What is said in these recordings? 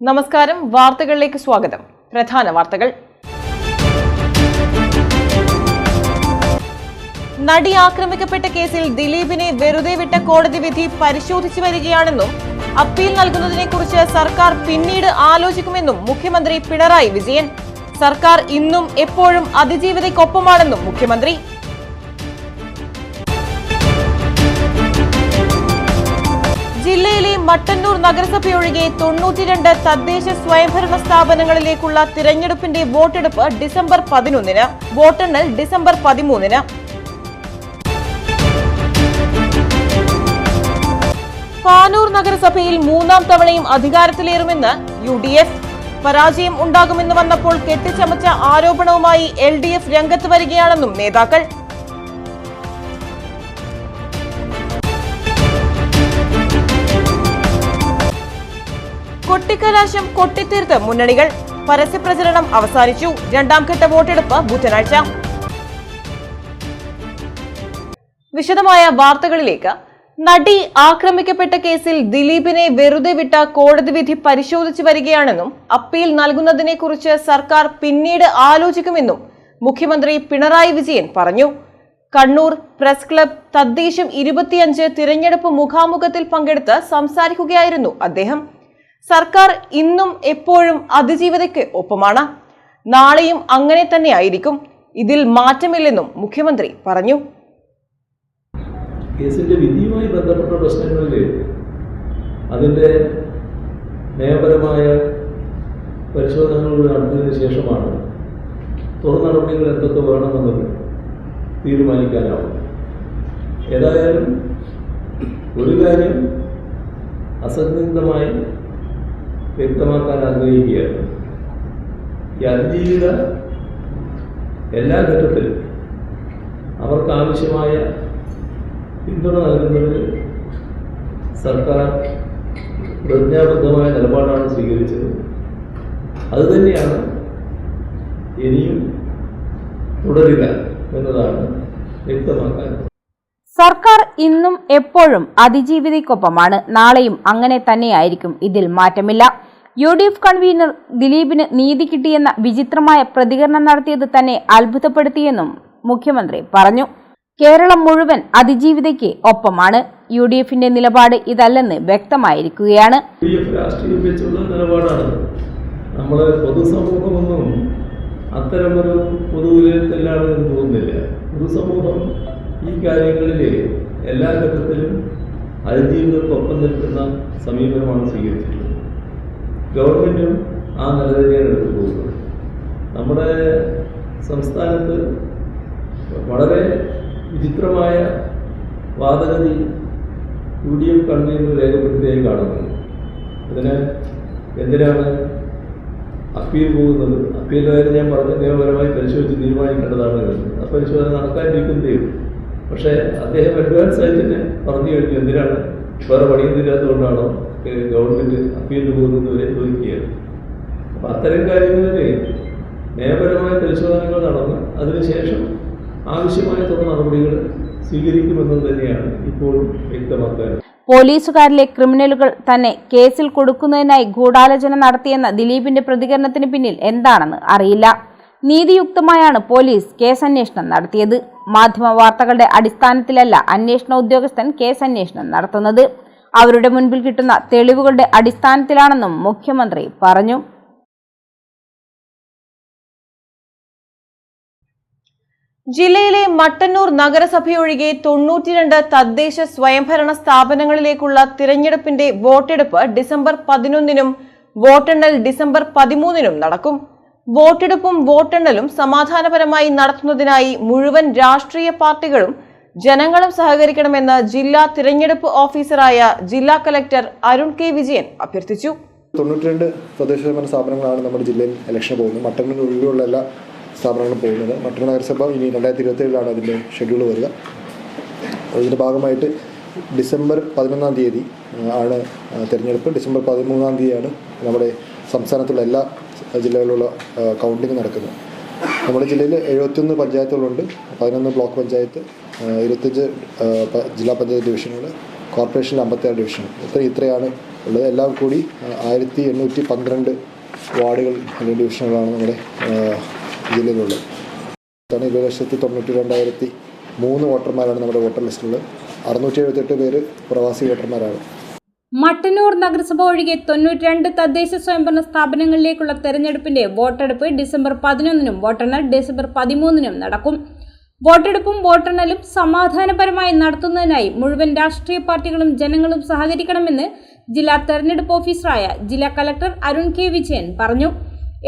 നമസ്കാരം. വാർത്തകളിലേക്ക് സ്വാഗതം. പ്രധാന വാർത്തകൾ. നടി ആക്രമിക്കപ്പെട്ട കേസിൽ ദിലീപിനെ വെറുതെ വിട്ട കോടതി വിധി പരിശോധിച്ചു വരികയാണെന്നും അപ്പീൽ നൽകുന്നതിനെക്കുറിച്ച് സർക്കാർ പിന്നീട് ആലോചിക്കുമെന്നും മുഖ്യമന്ത്രി പിണറായി വിജയൻ. സർക്കാർ ഇന്നും എപ്പോഴും അതിജീവിതയ്ക്കൊപ്പമാണെന്നും മുഖ്യമന്ത്രി. ജില്ലയിലെ മട്ടന്നൂർ നഗരസഭയൊഴികെ 92 തദ്ദേശ സ്വയംഭരണ സ്ഥാപനങ്ങളിലേക്കുള്ള തിരഞ്ഞെടുപ്പിന്റെ വോട്ടെടുപ്പ് ഡിസംബർ 11-ന്, വോട്ടെണ്ണൽ ഡിസംബർ 13-ന്. പാനൂർ നഗരസഭയിൽ 3-ാം തവണയും അധികാരത്തിലേറുമെന്ന് UDF. പരാജയം ഉണ്ടാകുമെന്ന് വന്നപ്പോൾ കെട്ടിച്ചമച്ച ആരോപണവുമായി LDF രംഗത്ത് വരികയാണെന്നും നേതാക്കൾ. കൊട്ടിക്കലാശം കൊട്ടിത്തീർത്ത് മുന്നണികൾ. പരസ്യപ്രചരണം അവസാനിച്ചു. 2ാം ഘട്ട വോട്ടെടുപ്പ് ബുധനാഴ്ച. വിശദമായ വാർത്തകളിലേക്ക്. നടി ആക്രമിക്കപ്പെട്ട കേസിൽ ദിലീപിനെ വെറുതെ വിട്ട കോടതി വിധി പരിശോധിച്ചു വരികയാണെന്നും അപ്പീൽ നൽകുന്നതിനെക്കുറിച്ച് സർക്കാർ പിന്നീട് ആലോചിക്കുമെന്നും മുഖ്യമന്ത്രി പിണറായി വിജയൻ പറഞ്ഞു. കണ്ണൂർ പ്രസ് ക്ലബ് തദ്ദേശം 25 തിരഞ്ഞെടുപ്പ് മുഖാമുഖത്തിൽ പങ്കെടുത്ത് സംസാരിക്കുകയായിരുന്നു അദ്ദേഹം. സർക്കാർ ഇന്നും എപ്പോഴും അതിജീവിതയ്ക്ക് ഒപ്പമാണ്. നാളെയും അങ്ങനെ തന്നെയായിരിക്കും. ഇതിൽ മാറ്റമില്ലെന്നും മുഖ്യമന്ത്രി പറഞ്ഞു. കേസിന്റെ വിധിയുമായി ബന്ധപ്പെട്ട പ്രശ്നങ്ങളിൽ അതിൻ്റെ നിയമപരമായ പരിശോധനകൾ നടത്തിയതിനു ശേഷമാണ് തുടർ നടപടികൾ എന്തൊക്കെ വേണമെന്നത് തീരുമാനിക്കാനാവും. ഏതായാലും ഒരു കാര്യം അസന്നിഗ്ധമായി വ്യക്തമാക്കാൻ ആഗ്രഹിക്കുകയാണ്. ഈ അതിജീവിത എല്ലാ ഘട്ടത്തിലും അവർക്ക് ആവശ്യമായ പിന്തുണ നൽകുന്നതിന് സർക്കാർ പ്രതിജ്ഞാബദ്ധമായ നിലപാടാണ് സ്വീകരിച്ചത്. അതുതന്നെയാണ് ഇനിയും തുടരുക എന്നതാണ് വ്യക്തമാക്കാൻ. സർക്കാർ ഇന്നും എപ്പോഴും അതിജീവിതയ്ക്കൊപ്പമാണ്. നാളെയും അങ്ങനെ തന്നെയായിരിക്കും. ഇതിൽ മാറ്റമില്ല. UDF കൺവീനർ ദിലീപിന് നീതി കിട്ടിയെന്ന വിചിത്രമായ പ്രതികരണം നടത്തിയത് തന്നെ അത്ഭുതപ്പെടുത്തിയെന്നും മുഖ്യമന്ത്രി പറഞ്ഞു. കേരളം മുഴുവൻ അതിജീവിതയ്ക്ക് ഒപ്പമാണ്. UDFന്റെ നിലപാട് ഇതല്ലെന്ന് വ്യക്തമായിരിക്കുകയാണ്. രാഷ്ട്രീയം വെച്ചുള്ള നിലപാടാണ്. നമ്മളെ പൊതുസമൂഹമൊന്നും അത്തരമൊരു പൊതുവിലത്തിലാണ് എന്ന് തോന്നുന്നില്ല. പൊതുസമൂഹം ഈ കാര്യങ്ങളിൽ എല്ലാ ഘട്ടത്തിലും അതിജീവിതർക്കൊപ്പം നിൽക്കുന്ന സമീപനമാണ് സ്വീകരിച്ചിട്ടുള്ളത്. ഗവൺമെൻറ്റും ആ നില തന്നെയാണ് എടുത്തു പോകുന്നത്. നമ്മുടെ സംസ്ഥാനത്ത് വളരെ വിചിത്രമായ വാദഗതി UDF കൺവീനർ രേഖപ്പെടുത്തിയായി കാണുന്നത്. അതിന് എന്തിനാണ് അപ്പീൽ പോകുന്നത്? അപ്പീൽ കാര്യം ഞാൻ പറഞ്ഞ നിയമപരമായി പരിശോധിച്ച് തീരുമാനിക്കേണ്ടതാണ്. ആ പരിശോധന നടക്കാനിരിക്കുന്നതേ ഉള്ളൂ. പക്ഷേ അദ്ദേഹം അഡ്വാൻസ് ആയിട്ട് തന്നെ പറഞ്ഞു കഴിഞ്ഞു. എന്തിനാണ് വേറെ പണിയൊന്നുമില്ലാത്തതുകൊണ്ടാണോ ഗവൺമെൻറ് അപ്പീലിന് പോകുന്നത് വരെ ചോദിക്കുകയാണ്. അപ്പം അത്തരം കാര്യങ്ങളിൽ നിയമപരമായ പരിശോധനകൾ നടന്ന് അതിനുശേഷം ആവശ്യമായ തുടർ നടപടികൾ സ്വീകരിക്കുമെന്നത് തന്നെയാണ് ഇപ്പോൾ വ്യക്തമാക്കാൻ. പോലീസുകാരിലെ ക്രിമിനലുകൾ തന്നെ കേസിൽ കൊടുക്കുന്നതിനായി ഗൂഢാലോചന നടത്തിയെന്ന ദിലീപിന്റെ പ്രതികരണത്തിന് പിന്നിൽ എന്താണെന്ന് അറിയില്ല. നീതിയുക്തമായാണ് പോലീസ് കേസന്വേഷണം നടത്തിയത്. മാധ്യമ വാർത്തകളുടെ അടിസ്ഥാനത്തിലല്ല അന്വേഷണ ഉദ്യോഗസ്ഥൻ കേസന്വേഷണം നടത്തുന്നത്. അവരുടെ മുൻപിൽ കിട്ടുന്ന തെളിവുകളുടെ അടിസ്ഥാനത്തിലാണെന്നും മുഖ്യമന്ത്രി പറഞ്ഞു. ജില്ലയിലെ മട്ടന്നൂർ നഗരസഭയൊഴികെ 92 തദ്ദേശ സ്വയംഭരണ സ്ഥാപനങ്ങളിലേക്കുള്ള തിരഞ്ഞെടുപ്പിന്റെ വോട്ടെടുപ്പ് ഡിസംബർ 11-നും വോട്ടെണ്ണൽ ഡിസംബർ 13-നും നടക്കും. വോട്ടെടുപ്പും വോട്ടെണ്ണലും സമാധാനപരമായി നടത്തുന്നതിനായി മുഴുവൻ രാഷ്ട്രീയ പാർട്ടികളും ജനങ്ങളും സഹകരിക്കണമെന്ന് ജില്ലാ തിരഞ്ഞെടുപ്പ് ഓഫീസറായ ജില്ലാ കലക്ടർ അരുൺ കെ വിജയൻ അഭ്യർത്ഥിച്ചു. 92 തദ്ദേശ സ്വയംഭരണ സ്ഥാപനങ്ങളാണ് നമ്മുടെ ജില്ലയിൽ ഇലക്ഷൻ പോകുന്നത്. മട്ടന്നൂർ ഒഴികെയുള്ള എല്ലാ സ്ഥാപനങ്ങളും പോകുന്നത്. മട്ടന്നൂർ നഗരസഭ ഇനി 2027 അതിൻ്റെ ഷെഡ്യൂൾ വരിക. ഇതിൻ്റെ ഭാഗമായിട്ട് ഡിസംബർ 11-ാം തീയതി ആണ് തിരഞ്ഞെടുപ്പ്. ഡിസംബർ 13-ാം തീയതിയാണ് നമ്മുടെ സംസ്ഥാനത്തുള്ള എല്ലാ ജില്ലകളിലുള്ള കൗണ്ടിങ് നടക്കുന്നത്. നമ്മുടെ ജില്ലയിൽ 71 പഞ്ചായത്തുകളുണ്ട്. 11 ബ്ലോക്ക് പഞ്ചായത്ത്, 25 ജില്ലാ പഞ്ചായത്ത് ഡിവിഷനുകൾ, കോർപ്പറേഷനിൽ 56 ഡിവിഷൻ. ഇത്രയാണ് ഉള്ളത്. എല്ലാം കൂടി 1812 വാർഡുകൾ അല്ലെങ്കിൽ ഡിവിഷനുകളാണ് നമ്മുടെ ജില്ലയിലുള്ളത്. 20,92,003 വോട്ടർമാരാണ് നമ്മുടെ വോട്ടർ ലിസ്റ്റിലുള്ളത്. 678 പേര് പ്രവാസി വോട്ടർമാരാണ്. മട്ടന്നൂർ നഗരസഭ ഒഴികെ 92 തദ്ദേശ സ്വയംഭരണ സ്ഥാപനങ്ങളിലേക്കുള്ള തെരഞ്ഞെടുപ്പിന്റെ വോട്ടെടുപ്പ് ഡിസംബർ 11-നും വോട്ടെണ്ണൽ ഡിസംബർ 13-നും നടക്കും. വോട്ടെടുപ്പും വോട്ടെണ്ണലും സമാധാനപരമായി നടത്തുന്നതിനായി മുഴുവൻ രാഷ്ട്രീയ പാർട്ടികളും ജനങ്ങളും സഹകരിക്കണമെന്ന് ജില്ലാ തെരഞ്ഞെടുപ്പ് ഓഫീസറായ ജില്ലാ കളക്ടർ അരുൺ കെ വിജയൻ പറഞ്ഞു.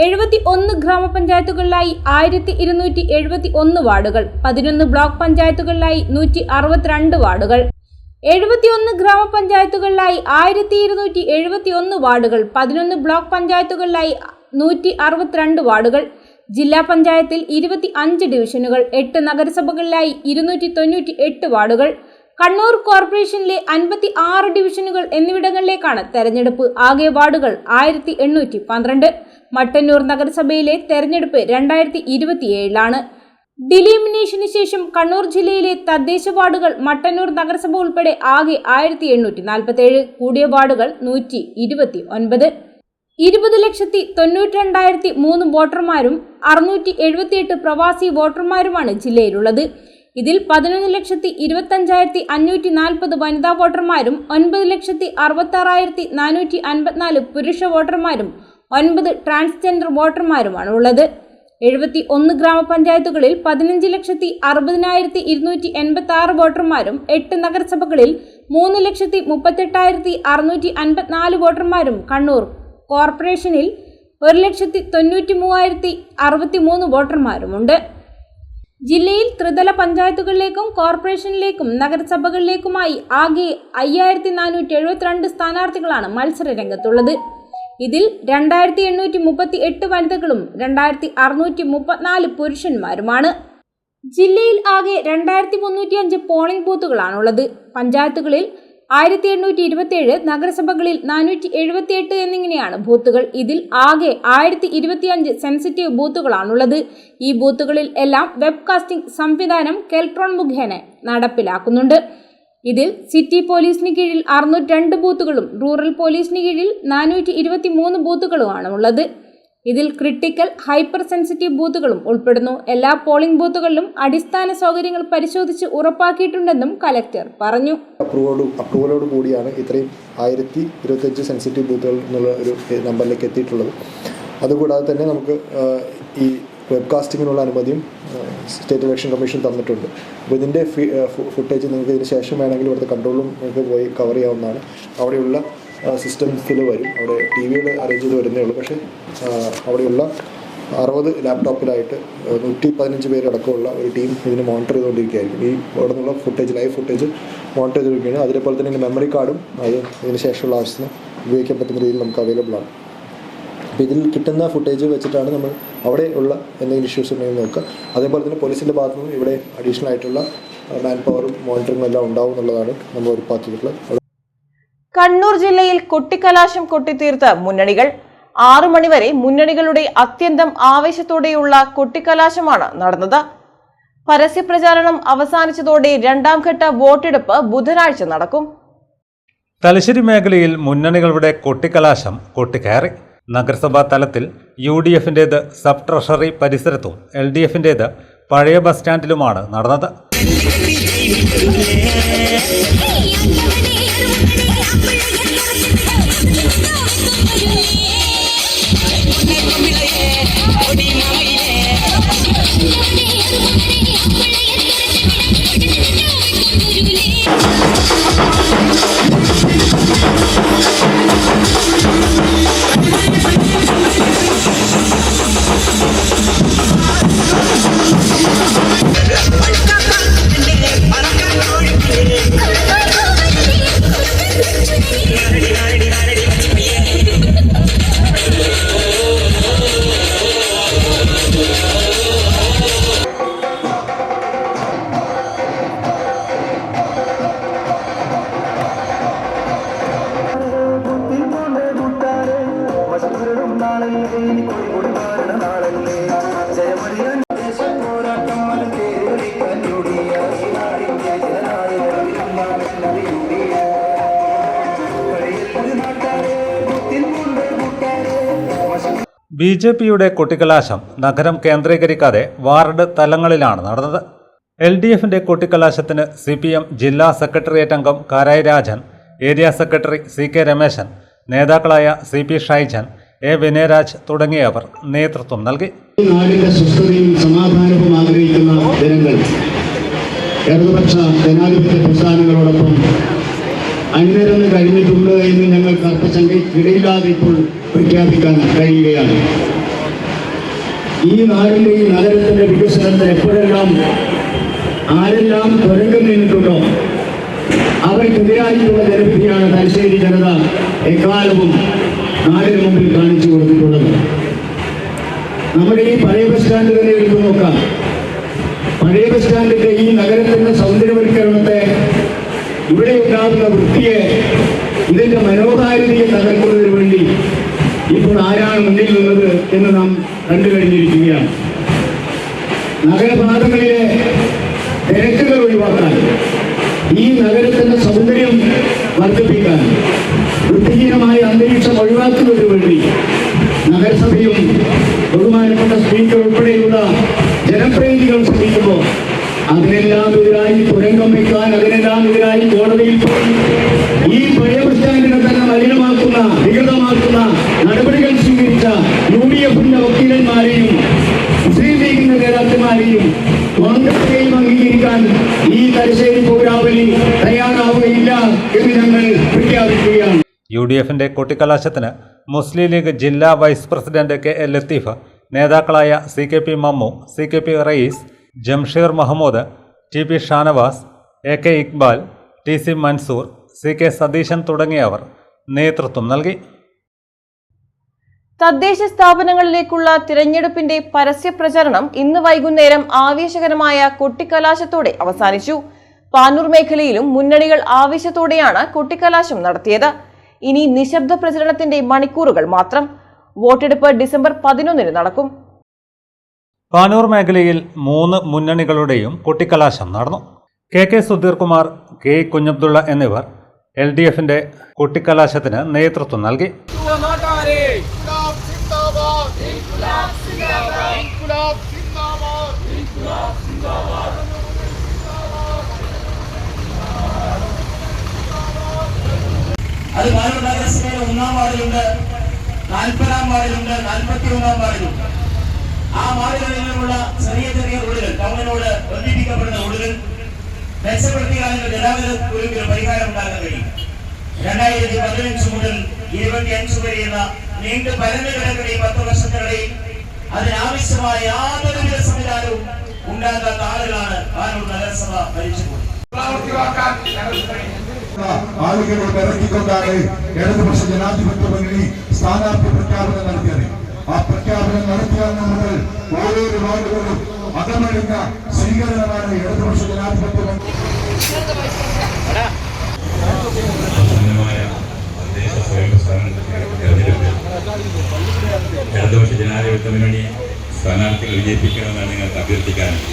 71 ഗ്രാമപഞ്ചായത്തുകളിലായി 1271 വാർഡുകൾ, 11 ബ്ലോക്ക് പഞ്ചായത്തുകളിലായി 162 വാർഡുകൾ, 71 ഗ്രാമപഞ്ചായത്തുകളിലായി 1271 വാർഡുകൾ, 11 ബ്ലോക്ക് പഞ്ചായത്തുകളിലായി 162 വാർഡുകൾ, ജില്ലാ പഞ്ചായത്തിൽ 25 ഡിവിഷനുകൾ, 8 നഗരസഭകളിലായി 298 വാർഡുകൾ, കണ്ണൂർ കോർപ്പറേഷനിലെ 56 ഡിവിഷനുകൾ എന്നിവിടങ്ങളിലേക്കാണ് തെരഞ്ഞെടുപ്പ്. ആകെ വാർഡുകൾ 1812. മട്ടന്നൂർ നഗരസഭയിലെ തെരഞ്ഞെടുപ്പ് 2027-ലാണ്. ഡിലിമിനേഷന് ശേഷം കണ്ണൂർ ജില്ലയിലെ തദ്ദേശ വാർഡുകൾ മട്ടന്നൂർ നഗരസഭ ഉൾപ്പെടെ ആകെ 1847, കൂടിയ വാർഡുകൾ 129. 20,92,003 വോട്ടർമാരും 678 പ്രവാസി വോട്ടർമാരുമാണ് ജില്ലയിലുള്ളത്. ഇതിൽ 11,25,540 വനിതാ വോട്ടർമാരും 9,66,454 പുരുഷ വോട്ടർമാരും 9 ട്രാൻസ്ജെൻഡർ വോട്ടർമാരുമാണ് ഉള്ളത്. 71 ഗ്രാമപഞ്ചായത്തുകളിൽ 15,60,286 വോട്ടർമാരും 8 നഗരസഭകളിൽ 3,38,654 വോട്ടർമാരും കണ്ണൂർ കോർപ്പറേഷനിൽ 1,93,063 വോട്ടർമാരുമുണ്ട്. ജില്ലയിൽ ത്രിതല പഞ്ചായത്തുകളിലേക്കും കോർപ്പറേഷനിലേക്കും നഗരസഭകളിലേക്കുമായി ആകെ 5,472 സ്ഥാനാർത്ഥികളാണ് മത്സര രംഗത്തുള്ളത്. ഇതിൽ 2,838 വനിതകളും 2,634 പുരുഷന്മാരുമാണ്. ജില്ലയിൽ ആകെ 2,305 പോളിംഗ് ബൂത്തുകളാണുള്ളത്. പഞ്ചായത്തുകളിൽ 1,827, നഗരസഭകളിൽ 478 എന്നിങ്ങനെയാണ് ബൂത്തുകൾ. ഇതിൽ ആകെ 1,025 സെൻസിറ്റീവ് ബൂത്തുകളാണുള്ളത്. ഈ ബൂത്തുകളിൽ എല്ലാം വെബ്കാസ്റ്റിംഗ് സംവിധാനം കെൽട്രോൺ മുഖേന നടപ്പിലാക്കുന്നുണ്ട്. ഇതിൽ സിറ്റി പോലീസിന് കീഴിൽ 602 ബൂത്തുകളും റൂറൽ പോലീസിന് കീഴിൽ 423 ബൂത്തുകളുമാണ് ഉള്ളത്. ഇതിൽ ക്രിട്ടിക്കൽ ഹൈപ്പർ സെൻസിറ്റീവ് ബൂത്തുകളും ഉൾപ്പെടുന്നു. എല്ലാ പോളിംഗ് ബൂത്തുകളിലും അടിസ്ഥാന സൗകര്യങ്ങൾ പരിശോധിച്ച് ഉറപ്പാക്കിയിട്ടുണ്ടെന്നും കലക്ടർ പറഞ്ഞു. അപ്രൂവലോട് കൂടിയാണ് ഇത്രയും 1025 സെൻസിറ്റീവ് ബൂത്തുകൾ എന്നുള്ള ഒരു നമ്പറിലേക്ക് എത്തിയിട്ടുള്ളത്. അതുകൂടാതെ തന്നെ നമുക്ക് ഈ വെബ്കാസ്റ്റിങ്ങിനുള്ള അനുമതിയും സ്റ്റേറ്റ് ഇലക്ഷൻ കമ്മീഷൻ തന്നിട്ടുണ്ട്. അപ്പോൾ ഇതിൻ്റെ ഫുട്ടേജ് നിങ്ങൾക്ക് ഇതിന് ശേഷം വേണമെങ്കിൽ ഇവിടുത്തെ കൺട്രോൾ റൂം നിങ്ങൾക്ക് പോയി കവർ ചെയ്യാവുന്നതാണ്. അവിടെയുള്ള സിസ്റ്റംസിൽ വരും. അവിടെ TV-കൾ അറേഞ്ച് ചെയ്ത് വരുന്നേ ഉള്ളൂ. പക്ഷേ അവിടെയുള്ള 60 ലാപ്ടോപ്പിലായിട്ട് 115 പേരടക്കമുള്ള ഒരു ടീം ഇതിന് മോണിറ്റർ ചെയ്തുകൊണ്ടിരിക്കുകയായിരിക്കും. ഈ അവിടെ നിന്നുള്ള ഫുട്ടേജ്, ലൈവ് ഫുട്ടേജ് മോണിറ്റർ ചെയ്തിരിക്കുകയാണ്. അതേപോലെ തന്നെ മെമ്മറി കാർഡും അത് ഇതിന് ശേഷമുള്ള ആവശ്യത്തിന് ഉപയോഗിക്കാൻ പറ്റുന്ന രീതിയിൽ നമുക്ക് അവൈലബിൾ ആണ്. അപ്പോൾ ഇതിൽ കിട്ടുന്ന ഫുട്ടേജ് വെച്ചിട്ടാണ് നമ്മൾ അവിടെ ഉള്ള എന്തെങ്കിലും ഇഷ്യൂസ് ഉണ്ടെങ്കിൽ നോക്കുക. അതേപോലെ തന്നെ പോലീസിൻ്റെ ഭാഗത്തു നിന്നും ഇവിടെ അഡീഷണൽ ആയിട്ടുള്ള മാൻ പവറും മോണിറ്ററിങ്ങും എല്ലാം ഉണ്ടാവും എന്നുള്ളതാണ് നമ്മൾ ഉറപ്പാക്കിയിട്ടുള്ളത്. കണ്ണൂർ ജില്ലയിൽ കൊട്ടിക്കലാശം കൊട്ടിത്തീർത്ത മുന്നണികൾ. 6 മണിവരെ മുന്നണികളുടെ അത്യന്തം ആവേശത്തോടെയുള്ള കൊട്ടിക്കലാശമാണ് നടന്നത്. പരസ്യപ്രചാരണം അവസാനിച്ചതോടെ 2ാം ഘട്ട വോട്ടെടുപ്പ് ബുധനാഴ്ച നടക്കും. തലശ്ശേരി മേഖലയിൽ മുന്നണികളുടെ കൊട്ടിക്കലാശം കൊട്ടിക്കയറി. നഗരസഭാ തലത്തിൽ UDF-ന്റേത് സബ് ട്രഷറി പരിസരത്തും LDF-ന്റേത് പഴയ ബസ് സ്റ്റാൻഡിലുമാണ് നടന്നത്. BJPയുടെ കൊട്ടിക്കലാശം നഗരം കേന്ദ്രീകരിക്കാതെ വാർഡ് തലങ്ങളിലാണ് നടന്നത്. LDFന്റെ കൊട്ടിക്കലാശത്തിന് CPM ജില്ലാ സെക്രട്ടേറിയറ്റ് അംഗം Karayi Rajan, area secretary CK Ramesan, നേതാക്കളായ CP ഷൈജൻ, A വിനയരാജ് തുടങ്ങിയവർ നേതൃത്വം നൽകി. നാടിന്റെ സ്വസ്ഥതയും സമാധാനവും ആഗ്രഹിക്കുന്ന ജനങ്ങൾ ഇടതുപക്ഷ ജനാധിപത്യ പ്രസ്ഥാനങ്ങളോടൊപ്പം അണിനിരന്ന് കഴിഞ്ഞിട്ടുണ്ട് എന്ന് ഞങ്ങൾക്ക് അർത്ഥശങ്കയ്ക്കിടയില്ലാതെ ഇപ്പോൾ പ്രഖ്യാപിക്കാൻ കഴിയുകയാണ്. ഈ നാടിന്റെ ഈ നഗരത്തിന്റെ വികസനത്തിന് എപ്പോഴെല്ലാം ആരെല്ലാം തുരങ്കം നിന്നിട്ടുണ്ടോ അവർക്കെതിരായിട്ടുള്ള ജനവിധിയാണ് തലശ്ശേരി ജനത എക്കാലവും നാടിന് മുമ്പിൽ കാണിച്ചു കൊടുത്തിട്ടുള്ളത്. നമ്മുടെ ഈ പഴയ ബസ് സ്റ്റാൻഡ് തന്നെ എടുത്തു നോക്കാം. പഴയ ബസ് സ്റ്റാൻഡിന്റെ ഈ നഗരത്തിന്റെ സൗന്ദര്യവൽക്കരണത്തെ, ഇവിടെ ഉണ്ടാകുന്ന വൃത്തിയെ, ഇതിന്റെ മനോഹാരിതയെ തകർക്കുന്നതിന് വേണ്ടി ഇപ്പോൾ ആരാണ് മുന്നിൽ നിന്നത് എന്ന് നാം കണ്ടു കഴിഞ്ഞിരിക്കുകയാണ്. നഗരപാതകളിലെ തിരക്കുകൾ ഒഴിവാക്കാൻ, ഈ നഗരത്തിന്റെ സൗന്ദര്യം വർദ്ധിപ്പിക്കാൻ, വൃത്തിഹീനമായ അന്തരീക്ഷം ഒഴിവാക്കുന്നതിന് വേണ്ടി നഗരസഭയും ബഹുമാനപ്പെട്ട സ്പീക്കർ ഉൾപ്പെടെയുള്ള ജനപ്രതിനിധികൾ ശ്രമിക്കുമ്പോൾ അതിനെല്ലാം എതിരായി തുരങ്കം വയ്ക്കാൻ, അതിനെല്ലാം എതിരായി കോടതിയിൽ പോയി ഈ പഴയ ബസ് സ്റ്റാൻഡിനെ തന്നെ മലിനമാക്കുന്ന, വികൃതമാക്കുന്ന നടപടികൾ സ്വീകരിച്ച UDFന്റെ വക്കീലന്മാരെയും മുസ്ലിം ലീഗിന്റെ നേതാക്കന്മാരെയും കോൺഗ്രസിനെയും അംഗീകരിക്കാൻ ഈ തലശ്ശേരി പൗരാവലി തയ്യാറാവുകയില്ല എന്ന് ഞങ്ങൾ പ്രഖ്യാപിക്കുകയാണ്. UDFന്റെ കൊട്ടിക്കലാശത്തിന് മുസ്ലിം ലീഗ് ജില്ലാ വൈസ് പ്രസിഡന്റ് KL ലത്തീഫ്, നേതാക്കളായ CKP Mammu, CKP Raees, Jamsheer Mahmood, TP Shanavas, AK Iqbal, TC Mansoor, CK Satheesan തുടങ്ങിയവർ നേതൃത്വം നൽകി. തദ്ദേശ സ്ഥാപനങ്ങളിലേക്കുള്ള തിരഞ്ഞെടുപ്പിന്റെ പരസ്യപ്രചരണം ഇന്ന് വൈകുന്നേരം ആവേശകരമായ കൊട്ടിക്കലാശത്തോടെ അവസാനിച്ചു. പാനൂർ മേഖലയിലും മുന്നണികൾ ആവേശത്തോടെയാണ് കൊട്ടിക്കലാശം നടത്തിയത്. ഇനി നിശബ്ദ പ്രചരണത്തിന്റെ മണിക്കൂറുകൾ മാത്രം. വോട്ടെടുപ്പ് ഡിസംബർ 11 നടക്കും. പാനൂർ മേഖലയിൽ 3 മുന്നണികളുടെയും കൊട്ടിക്കലാശം നടന്നു. KK സുധീർ കുമാർ, K കുഞ്ഞബ്ദുള്ള എന്നിവർ LDFന്റെ കൊട്ടിക്കലാശത്തിന് നേതൃത്വം നൽകി. അത് പാനൂർ നഗരസഭയിലെ 1-ാം വാർഡിലുണ്ട്, 40-ാം വാർഡിലുണ്ട്, 41-ാം വാർഡിലുണ്ട്. ആ വാർഡുകളിൽ നിന്നുള്ള ചെറിയ ചെറിയ റോഡുകൾ, ടൗണിനോട് ബന്ധിപ്പിക്കപ്പെടുന്ന റോഡുകൾ മെച്ചപ്പെടുത്തിയാണെങ്കിൽ ഗതാഗത പരിഹാരം ഉണ്ടാക്കാൻ കഴിയും. 2015 മുതൽ 25 വരെയുള്ള നീണ്ടു പരന്നു കിടക്കുന്ന ഈ 10 വർഷത്തിനിടയിൽ അതിനാവശ്യമായ യാതൊരുവിധ സംവിധാനവും ഉണ്ടാക്കാത്ത ആളുകളാണ് പാനൂർ നഗരസഭ ഭരിച്ചുപോയത്. ആളുകളെ ഇറക്കിക്കൊണ്ടാണ് ഇടതുപക്ഷ ജനാധിപത്യ മുന്നണി സ്ഥാനാർത്ഥി പ്രഖ്യാപനം നടത്തിയത്. ആ പ്രഖ്യാപനം നടത്തിയ നമ്മൾ ഓരോരോ വാർഡുകളും അകമഴിഞ്ഞ സ്വീകരണമാണ് ഇടതുപക്ഷ ജനാധിപത്യ മുന്നണി. ഇടതുപക്ഷ ജനാധിപത്യ മുന്നണി സ്ഥാനാർത്ഥികൾ വിജയിപ്പിക്കണമെന്നാണ് നിങ്ങൾക്ക് അഭ്യർത്ഥിക്കാനും.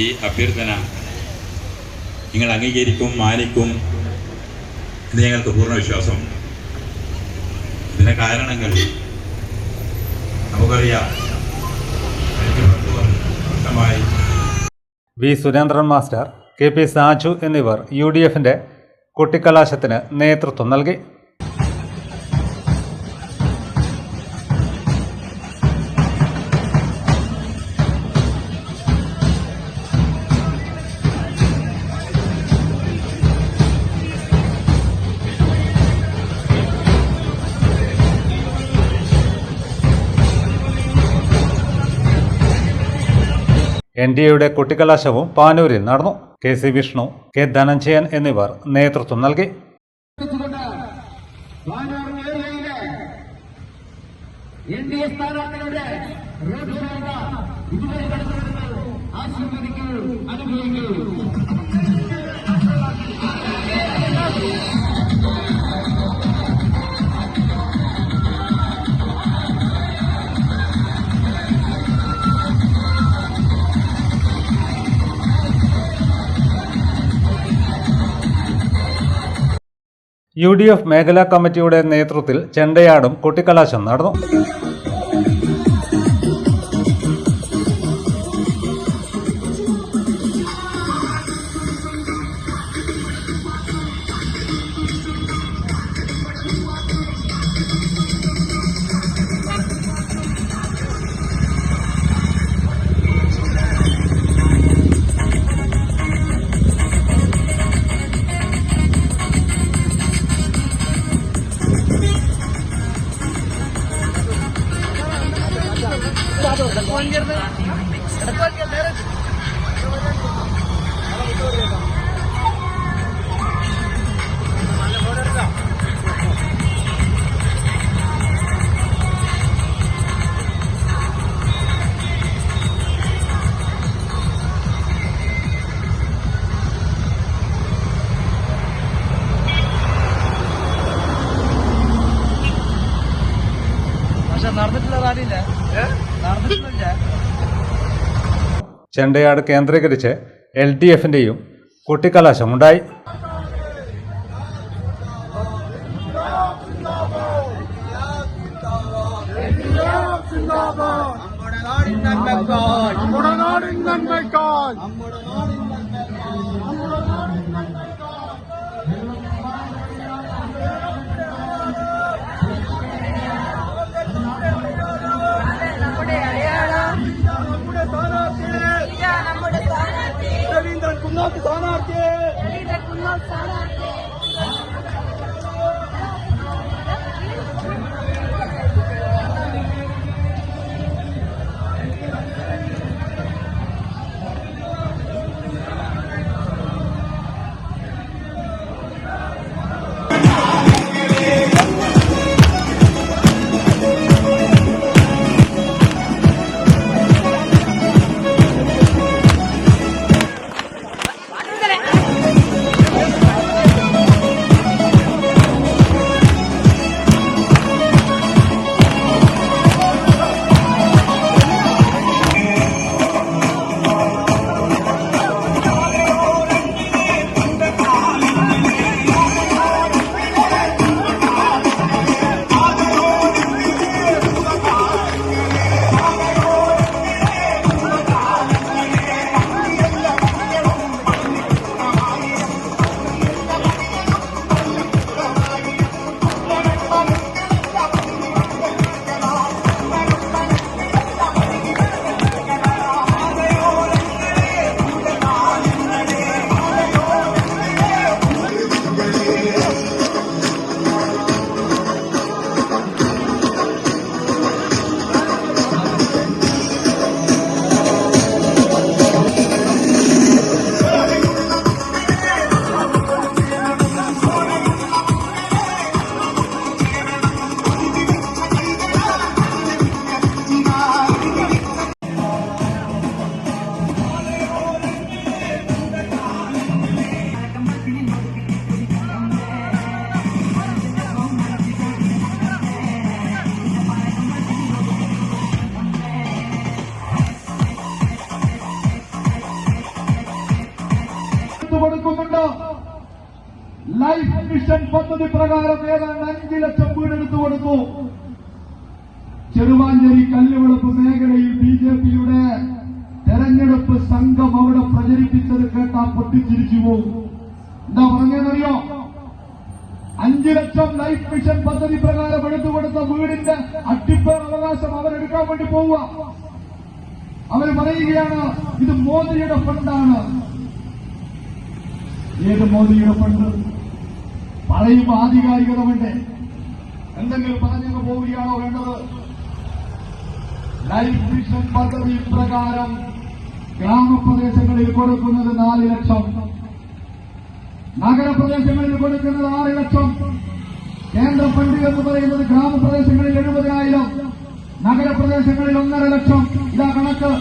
ഈ അഭ്യർത്ഥന നിങ്ങൾ അംഗീകരിക്കും, മാനിക്കും എന്ന് ഞങ്ങൾക്ക് പൂർണ്ണ വിശ്വാസമുണ്ട്. ഇതിന്റെ കാരണങ്ങൾ നമുക്കറിയാം. V Surendran master, KP Saju എന്നിവർ UDFന്റെ കൊട്ടിക്കലാശത്തിന് നേതൃത്വം നൽകി. NDAയുടെ കൊട്ടിക്കലാശവും പാനൂരിൽ നടന്നു. KC വിഷ്ണു, K ധനഞ്ജയൻ എന്നിവർ നേതൃത്വം നൽകി. UDF മേഖലാ കമ്മിറ്റിയുടെ നേതൃത്വത്തിൽ ചെണ്ടയാടും കൊട്ടിക്കലാശം നടന്നു. ചെണ്ടയാട് കേന്ദ്രീകരിച്ച് LDFന്റെയും കൊട്ടിക്കലാശമുണ്ടായി. കൊടുക്കുന്നുണ്ട്. ലൈഫ് മിഷൻ പദ്ധതി പ്രകാരം ഏതാണ്ട് 5 ലക്ഷം വീടെടുത്തു കൊടുത്തു. ചെറുവാഞ്ചേരി കല്ലുവളപ്പ് മേഖലയിൽ BJPയുടെ തെരഞ്ഞെടുപ്പ് സംഘം അവിടെ പ്രചരിപ്പിച്ചത് കേട്ടാ പൊട്ടിച്ചിരിച്ചു പോകും. എന്താ പറഞ്ഞതെന്നറിയോ? 5 ലക്ഷം ലൈഫ് മിഷൻ പദ്ധതി പ്രകാരം എടുത്തുകൊടുത്ത വീടിന്റെ അട്ടിപ്പേർ അവകാശം അവരെടുക്കാൻ വേണ്ടി പോവുക. അവർ പറയുകയാണ് ഇത് മോദിയുടെ ഫണ്ടാണ്. ഏത് മോദിയുടെ ഫണ്ട്? പറയുമ്പോൾ ആധികാരികത വേണ്ടേ? എന്തെങ്കിലും പറഞ്ഞങ്ങ് പോവുകയാണോ വേണ്ടത്? ലൈഫ് മിഷൻ പദ്ധതി പ്രകാരം ഗ്രാമപ്രദേശങ്ങളിൽ കൊടുക്കുന്നത് 4 ലക്ഷം, നഗരപ്രദേശങ്ങളിൽ കൊടുക്കുന്നത് 6 ലക്ഷം. കേന്ദ്ര ഫണ്ട് എന്ന് പറയുന്നത് ഗ്രാമപ്രദേശങ്ങളിൽ 70,000, നഗരപ്രദേശങ്ങളിൽ 1.5 ലക്ഷം. ഇതാ കണക്ക്.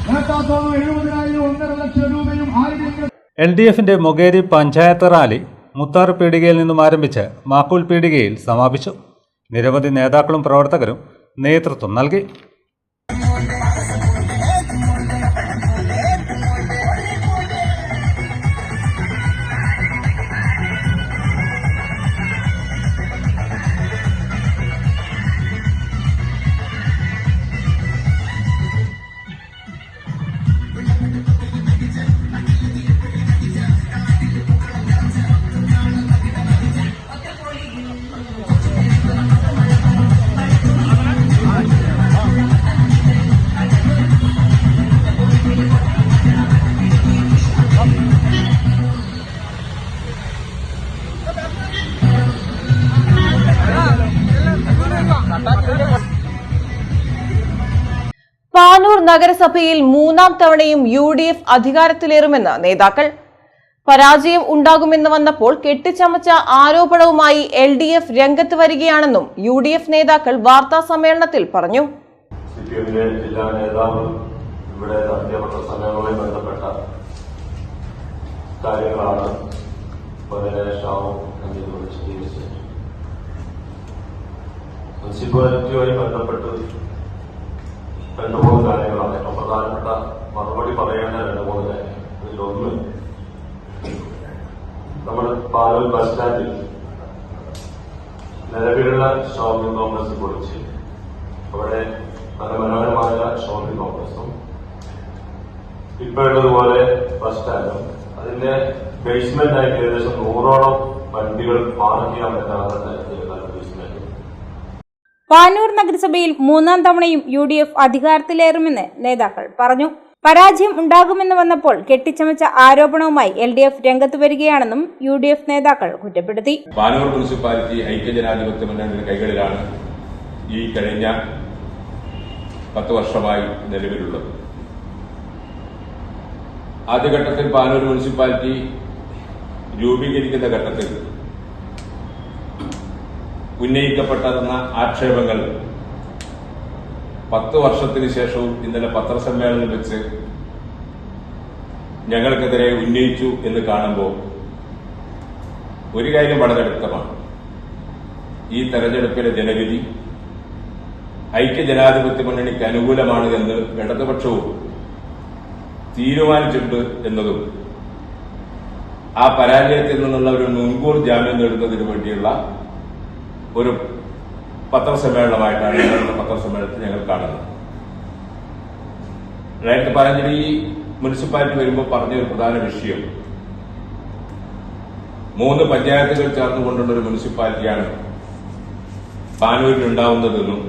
കേട്ടാത്തോളം 70,000 1.5 ലക്ഷം രൂപയും ആയിരം. LDFന്റെ മൊകേരി പഞ്ചായത്ത് റാലി മുത്താർ പീടികയിൽ നിന്നും ആരംഭിച്ച് മാക്കൂൽ പീടികയിൽ സമാപിച്ചു. നിരവധി നേതാക്കളും പ്രവർത്തകരും നേതൃത്വം നൽകി. പാനൂർ നഗരസഭയിൽ മൂന്നാം തവണയും UDF അധികാരത്തിലേറുമെന്ന് നേതാക്കൾ. പരാജയം ഉണ്ടാകുമെന്ന് വന്നപ്പോൾ കെട്ടിച്ചമച്ച ആരോപണവുമായി LDF രംഗത്ത് വരികയാണെന്നും UDF നേതാക്കൾ വാർത്താ സമ്മേളനത്തിൽ പറഞ്ഞു. CPM-ന്റെ ജില്ലാ നേതാവ് ഇവിടെ നടത്തിയ പത്രസമ്മേളനവുമായി ബന്ധപ്പെട്ട കാര്യങ്ങളാണ് വളരെ ഷാവും എന്നിവരോട് വിശദീകരിച്ചത്. മുനിസിപ്പാലിറ്റിയുമായി ബന്ധപ്പെട്ട് രണ്ടുമൂന്ന് കാര്യങ്ങളാണ് ഏറ്റവും പ്രധാനപ്പെട്ട മറുപടി പറയേണ്ട രണ്ടുമൂന്ന് കാര്യങ്ങൾ. ഇതിലൊന്ന്, നമ്മൾ പാനൂർ ബസ് സ്റ്റാൻഡിൽ നിലവിലുള്ള ഷോപ്പിംഗ് കോംപ്ലക്സ് പൊളിച്ച് അവിടെ നല്ല മനോഹരമായ ഷോപ്പിംഗ് കോംപ്ലക്സും ഇപ്പോഴുള്ളതുപോലെ ബസ് സ്റ്റാൻഡും അതിന്റെ ബേസ്മെന്റ് ആയിട്ട് ഏകദേശം 100ഓളം വണ്ടികൾ പാർക്ക് ചെയ്യാൻ പറ്റാത്ത തരത്തിലുള്ള ബേസ്മെന്റ്. പാനൂർ നഗരസഭയിൽ മൂന്നാം തവണയും UDF അധികാരത്തിലേറുമെന്ന് നേതാക്കൾ പറഞ്ഞു. പരാജയം ഉണ്ടാകുമെന്ന് വന്നപ്പോൾ കെട്ടിച്ചമച്ച ആരോപണവുമായി LDF രംഗത്ത് വരികയാണെന്നും UDF നേതാക്കൾ കുറ്റപ്പെടുത്തി. പാനൂർ മുനിസിപ്പാലിറ്റി ഐക്യജനാധിപത്യ മുന്നണിയുടെ കൈകളിലാണ് ഈ കഴിഞ്ഞ 10 വർഷമായി നിലവിലുള്ളത്. ആദ്യഘട്ടത്തിൽ പാനൂർ മുനിസിപ്പാലിറ്റി രൂപീകരിക്കുന്ന ഘട്ടത്തിൽ ഉന്നയിക്കപ്പെട്ടതെന്ന ആക്ഷേപങ്ങൾ 10 വർഷത്തിന് ശേഷവും ഇന്നലെ പത്രസമ്മേളനം വെച്ച് ഞങ്ങൾക്കെതിരെ ഉന്നയിച്ചു എന്ന് കാണുമ്പോൾ ഒരു കാര്യം വളരെ വ്യക്തമാണ്. ഈ തെരഞ്ഞെടുപ്പിലെ ജനവിധി ഐക്യജനാധിപത്യ മുന്നണിക്ക് അനുകൂലമാണ് എന്ന് ഇടതുപക്ഷവും തീരുമാനിച്ചിട്ടുണ്ട് എന്നതും ആ പരാജയത്തിൽ നിന്നുള്ള ഒരു മുൻകൂർ ജാമ്യം നേടുന്നതിന് വേണ്ടിയുള്ള ഒരു പത്രസമ്മേളനമായിട്ടാണ് ഞങ്ങളുടെ പത്രസമ്മേളനത്തിൽ ഞങ്ങൾ കാണുന്നത്. നേരത്തെ പറഞ്ഞ ഈ മുനിസിപ്പാലിറ്റി വരുമ്പോൾ പറഞ്ഞ ഒരു പ്രധാന വിഷയം 3 പഞ്ചായത്തുകൾ ചേർന്നുകൊണ്ടുള്ള ഒരു മുനിസിപ്പാലിറ്റിയാണ് പാനൂരിലുണ്ടാവുന്നതെന്നും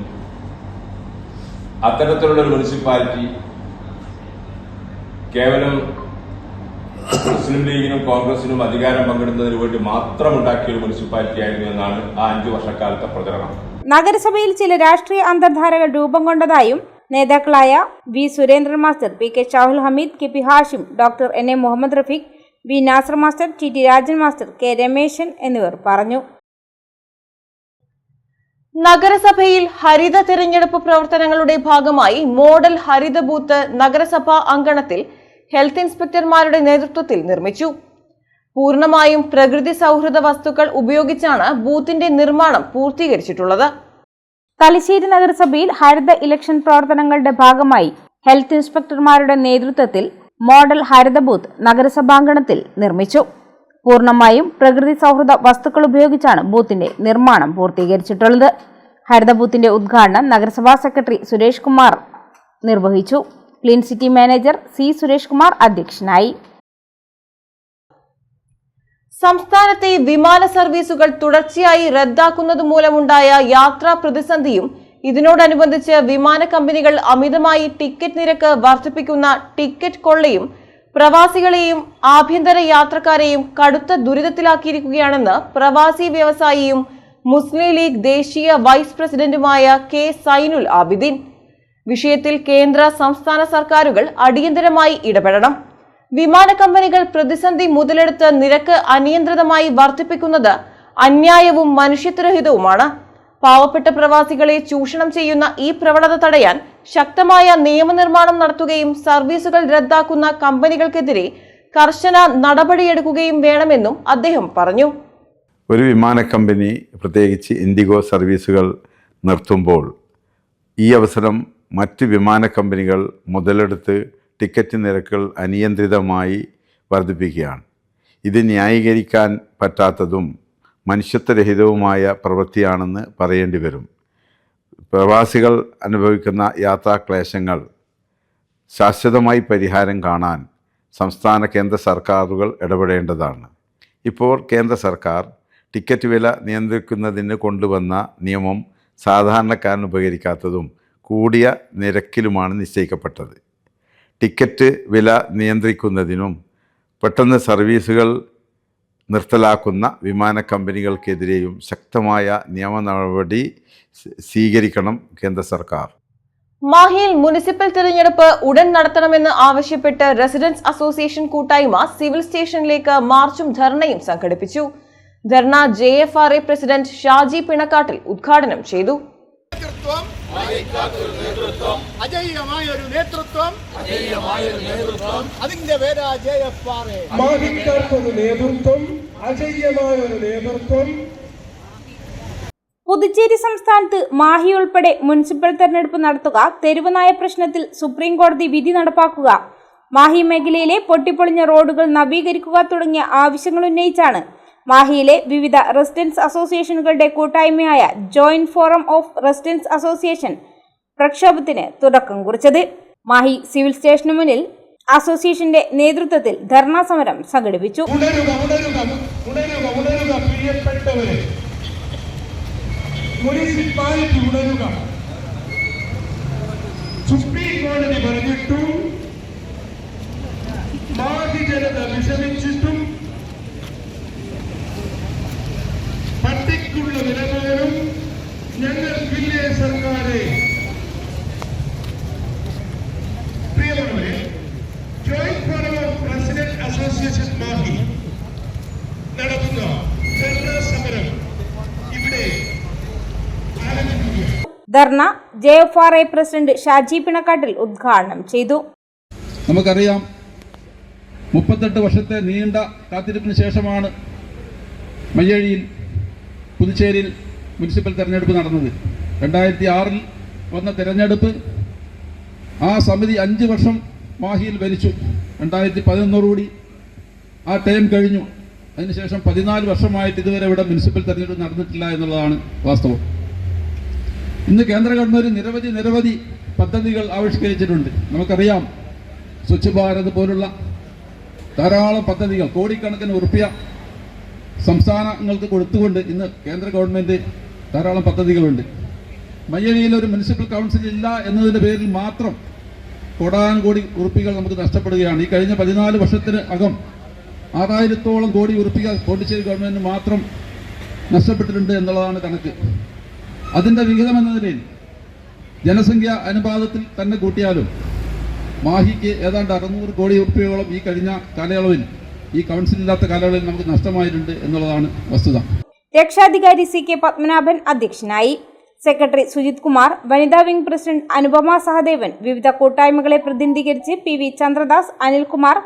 അത്തരത്തിലുള്ള ഒരു മുനിസിപ്പാലിറ്റി കേവലം മുസ്ലിം ലീഗിനും കോൺഗ്രസിനും അധികാരം പങ്കിടുന്നതിന് വേണ്ടി മാത്രം ഉണ്ടാക്കിയ ഒരു മുനിസിപ്പാലിറ്റി ആയിരുന്നു എന്നാണ് ആ 5 വർഷക്കാലത്തെ പ്രചരണം. നഗരസഭയിൽ ചില രാഷ്ട്രീയ അന്തർധാരകൾ രൂപം കൊണ്ടതായും നേതാക്കളായ V. Surendran master, PK Shahul Hameed, KP Hashim, doctor NA Muhammad Rafeeq, B. Nasar master, TT Rajan master, K. Ramesan എന്നിവർ പറഞ്ഞു. നഗരസഭയിൽ ഹരിത തിരഞ്ഞെടുപ്പ് പ്രവർത്തനങ്ങളുടെ ഭാഗമായി മോഡൽ ഹരിത ബൂത്ത് നഗരസഭാ അങ്കണത്തിൽ ഹെൽത്ത് ഇൻസ്പെക്ടർമാരുടെ നേതൃത്വത്തിൽ നിർമ്മിച്ചു. പൂർണ്ണമായും പ്രകൃതി സൗഹൃദ വസ്തുക്കൾ ഉപയോഗിച്ചാണ് ബൂത്തിന്റെ നിർമ്മാണം പൂർത്തീകരിച്ചിട്ടുള്ളത്. തലശ്ശേരി നഗരസഭയിൽ ഹരിത ഇലക്ഷൻ പ്രവർത്തനങ്ങളുടെ ഭാഗമായി ഹെൽത്ത് ഇൻസ്പെക്ടർമാരുടെ നേതൃത്വത്തിൽ മോഡൽ ഹരിത ബൂത്ത് നഗരസഭാങ്കണത്തിൽ നിർമ്മിച്ചു. പൂർണ്ണമായും പ്രകൃതി സൗഹൃദ വസ്തുക്കൾ ഉപയോഗിച്ചാണ് ബൂത്തിന്റെ നിർമ്മാണം പൂർത്തീകരിച്ചിട്ടുള്ളത്. ഹരിത ബൂത്തിന്റെ ഉദ്ഘാടനം നഗരസഭാ സെക്രട്ടറി സുരേഷ് കുമാർ നിർവഹിച്ചു. Clean city manager C. Suresh Kumar അധ്യക്ഷനായി. സംസ്ഥാനത്തെ വിമാന സർവീസുകൾ തുടർച്ചയായി റദ്ദാക്കുന്നത് മൂലമുണ്ടായ യാത്രാ പ്രതിസന്ധിയും ഇതിനോടനുബന്ധിച്ച് വിമാന കമ്പനികൾ അമിതമായി ടിക്കറ്റ് നിരക്ക് വർദ്ധിപ്പിക്കുന്ന ടിക്കറ്റ് കൊള്ളയും പ്രവാസികളെയും ആഭ്യന്തര യാത്രക്കാരെയും കടുത്ത ദുരിതത്തിലാക്കിയിരിക്കുകയാണെന്ന് പ്രവാസി വ്യവസായിയും മുസ്ലിം ലീഗ് ദേശീയ വൈസ് പ്രസിഡന്റുമായ K. സൈനുൽ ആബിദീൻ. വിഷയത്തിൽ കേന്ദ്ര സംസ്ഥാന സർക്കാരുകൾ അടിയന്തരമായി ഇടപെടണം. വിമാന കമ്പനികൾ പ്രതിസന്ധി മുതലെടുത്ത് നിരക്ക് അനിയന്ത്രിതമായി വർദ്ധിപ്പിക്കുന്നത് അന്യായവും മനുഷ്യത്വരഹിതവുമാണ്. പാവപ്പെട്ട പ്രവാസികളെ ചൂഷണം ചെയ്യുന്ന ഈ പ്രവണത തടയാൻ ശക്തമായ നിയമനിർമ്മാണം നടത്തുകയും സർവീസുകൾ റദ്ദാക്കുന്ന കമ്പനികൾക്കെതിരെ കർശന നടപടിയെടുക്കുകയും വേണമെന്നും അദ്ദേഹം പറഞ്ഞു. ഒരു വിമാന കമ്പനി പ്രത്യേകിച്ച് ഇൻഡിഗോ സർവീസുകൾ നിർത്തുമ്പോൾ ഈ അവസരം മറ്റ് വിമാന കമ്പനികൾ മുതലെടുത്ത് ടിക്കറ്റ് നിരക്കുകൾ അനിയന്ത്രിതമായി വർദ്ധിപ്പിക്കുകയാണ്. ഇത് ന്യായീകരിക്കാൻ പറ്റാത്തതും മനുഷ്യത്വരഹിതവുമായ പ്രവൃത്തിയാണെന്ന് പറയേണ്ടി വരും. പ്രവാസികൾ അനുഭവിക്കുന്ന യാത്രാക്ലേശങ്ങൾ ശാശ്വതമായി പരിഹാരം കാണാൻ സംസ്ഥാന കേന്ദ്ര സർക്കാരുകൾ ഇടപെടേണ്ടതാണ്. ഇപ്പോൾ കേന്ദ്ര സർക്കാർ ടിക്കറ്റ് വില നിയന്ത്രിക്കുന്നതിന് കൊണ്ടുവന്ന നിയമം സാധാരണക്കാരന് ഉപകരിക്കാത്തതും കൂടിയ നിരക്കിലുമാണ് നിശ്ചയിക്കപ്പെട്ടത്. ടിക്കറ്റ് വില നിയന്ത്രിക്കുന്നതിനും പെട്ടെന്ന് സർവീസുകൾ നിർത്തലാക്കുന്ന വിമാന കമ്പനികൾക്കെതിരെയും ശക്തമായ നിയമ നടപടി സ്വീകരിക്കണം കേന്ദ്ര സർക്കാർ. മാഹിയിൽ മുനിസിപ്പൽ തിരഞ്ഞെടുപ്പ് ഉടൻ നടത്തണമെന്ന് ആവശ്യപ്പെട്ട് റെസിഡൻസ് അസോസിയേഷൻ കൂട്ടായ്മ സിവിൽ സ്റ്റേഷനിലേക്ക് മാർച്ചും ധർണയും സംഘടിപ്പിച്ചു. ധർണ JFRA പ്രസിഡന്റ് ഷാജി പിണക്കാട്ടിൽ ഉദ്ഘാടനം ചെയ്തു. പുതുച്ചേരി സംസ്ഥാനത്ത് മാഹി ഉൾപ്പെടെ മുനിസിപ്പൽ തെരഞ്ഞെടുപ്പ് നടത്തുക, തെരുവ് നായ പ്രശ്നത്തിൽ സുപ്രീം കോടതി വിധി നടപ്പാക്കുക, മാഹി മേഖലയിലെ പൊട്ടിപ്പൊളിഞ്ഞ റോഡുകൾ നവീകരിക്കുക തുടങ്ങിയ ആവശ്യങ്ങൾ ഉന്നയിച്ചാണ് മാഹിയിലെ വിവിധ റെസിഡൻസ് അസോസിയേഷനുകളുടെ കൂട്ടായ്മയായ joint forum of residents association പ്രക്ഷോഭത്തിന് തുടക്കം കുറിച്ചത്. മാഹി സിവിൽ സ്റ്റേഷന് മുന്നിൽ അസോസിയേഷന്റെ നേതൃത്വത്തിൽ ധർണാ സമരം സംഘടിപ്പിച്ചു. മുനിസിപ്പാലിറ്റി ഉണരുക. സുപ്രീം കോടതി പറഞ്ഞിട്ടും മാഹി ജനത വിഷമിച്ചിട്ടും പട്ടിക്കുള്ള വില പോലും ഞങ്ങൾക്കില്ലേ സർക്കാരെ? പ്രിയമുള്ളവരെ, joint forum of resident association Mahe നടത്തുന്ന ധർണാ സമരം ഇവിടെ ധർണ JFRA പ്രസിഡന്റ് ഷാജി പിണക്കാട്ടിൽ ഉദ്ഘാടനം ചെയ്തു. നമുക്കറിയാം, 38 വർഷത്തെ നീണ്ട കാത്തിരിപ്പിന് ശേഷമാണ് മയ്യഴിയിൽ പുതുച്ചേരിയിൽ മുനിസിപ്പൽ തെരഞ്ഞെടുപ്പ് നടന്നത്. 2006 വന്ന തെരഞ്ഞെടുപ്പ് ആ സമിതി 5 വർഷം മാഹിയിൽ ഭരിച്ചു. 2011 ആ ടൈം കഴിഞ്ഞു. അതിനുശേഷം 14 വർഷമായിട്ട് ഇതുവരെ ഇവിടെ മുനിസിപ്പൽ തെരഞ്ഞെടുപ്പ് നടന്നിട്ടില്ല എന്നുള്ളതാണ് വാസ്തവം. ഇന്ന് കേന്ദ്ര ഗവൺമെന്റ് നിരവധി പദ്ധതികൾ ആവിഷ്കരിച്ചിട്ടുണ്ട്. നമുക്കറിയാം, സ്വച്ഛ് ഭാരത് പോലുള്ള ധാരാളം പദ്ധതികൾ, കോടിക്കണക്കിന് ഉറുപ്പ്യ സംസ്ഥാനങ്ങൾക്ക് കൊടുത്തുകൊണ്ട് ഇന്ന് കേന്ദ്ര ഗവൺമെന്റ് ധാരാളം പദ്ധതികളുണ്ട്. മയ്യഴിയിൽ ഒരു മുനിസിപ്പൽ കൗൺസിൽ ഇല്ല എന്നതിൻ്റെ പേരിൽ മാത്രം കോടാനുകോടി ഉറുപ്പികൾ നമുക്ക് നഷ്ടപ്പെടുകയാണ്. ഈ കഴിഞ്ഞ 14 വർഷത്തിന് അകം 6000-ഓളം കോടി ഉറുപ്പിക പോണ്ടിച്ചേരി ഗവൺമെന്റിന് മാത്രം നഷ്ടപ്പെട്ടിട്ടുണ്ട് എന്നുള്ളതാണ് കണക്ക്. അതിൻ്റെ വിഹിതം എന്ന നിലയിൽ ജനസംഖ്യ അനുപാതത്തിൽ തന്നെ കൂട്ടിയാലും മാഹിക്ക് ഏതാണ്ട് 600 കോടി ഉറുപ്പികയോളം ഈ കഴിഞ്ഞ കാലയളവിൽ, ഈ കൗൺസിലില്ലാത്ത കാലയളവിൽ നമുക്ക് നഷ്ടമായിട്ടുണ്ട് എന്നുള്ളതാണ് വസ്തുത. രക്ഷാധികാരി CK പത്മനാഭൻ അധ്യക്ഷനായി. സെക്രട്ടറി സുജിത് കുമാർ, വനിതാ വിംഗ് പ്രസിഡന്റ് അനുപമ സഹദേവൻ, വിവിധ കൂട്ടായ്മകളെ പ്രതിനിധീകരിച്ച് PV ചന്ദ്രദാസ്, അനിൽകുമാർ,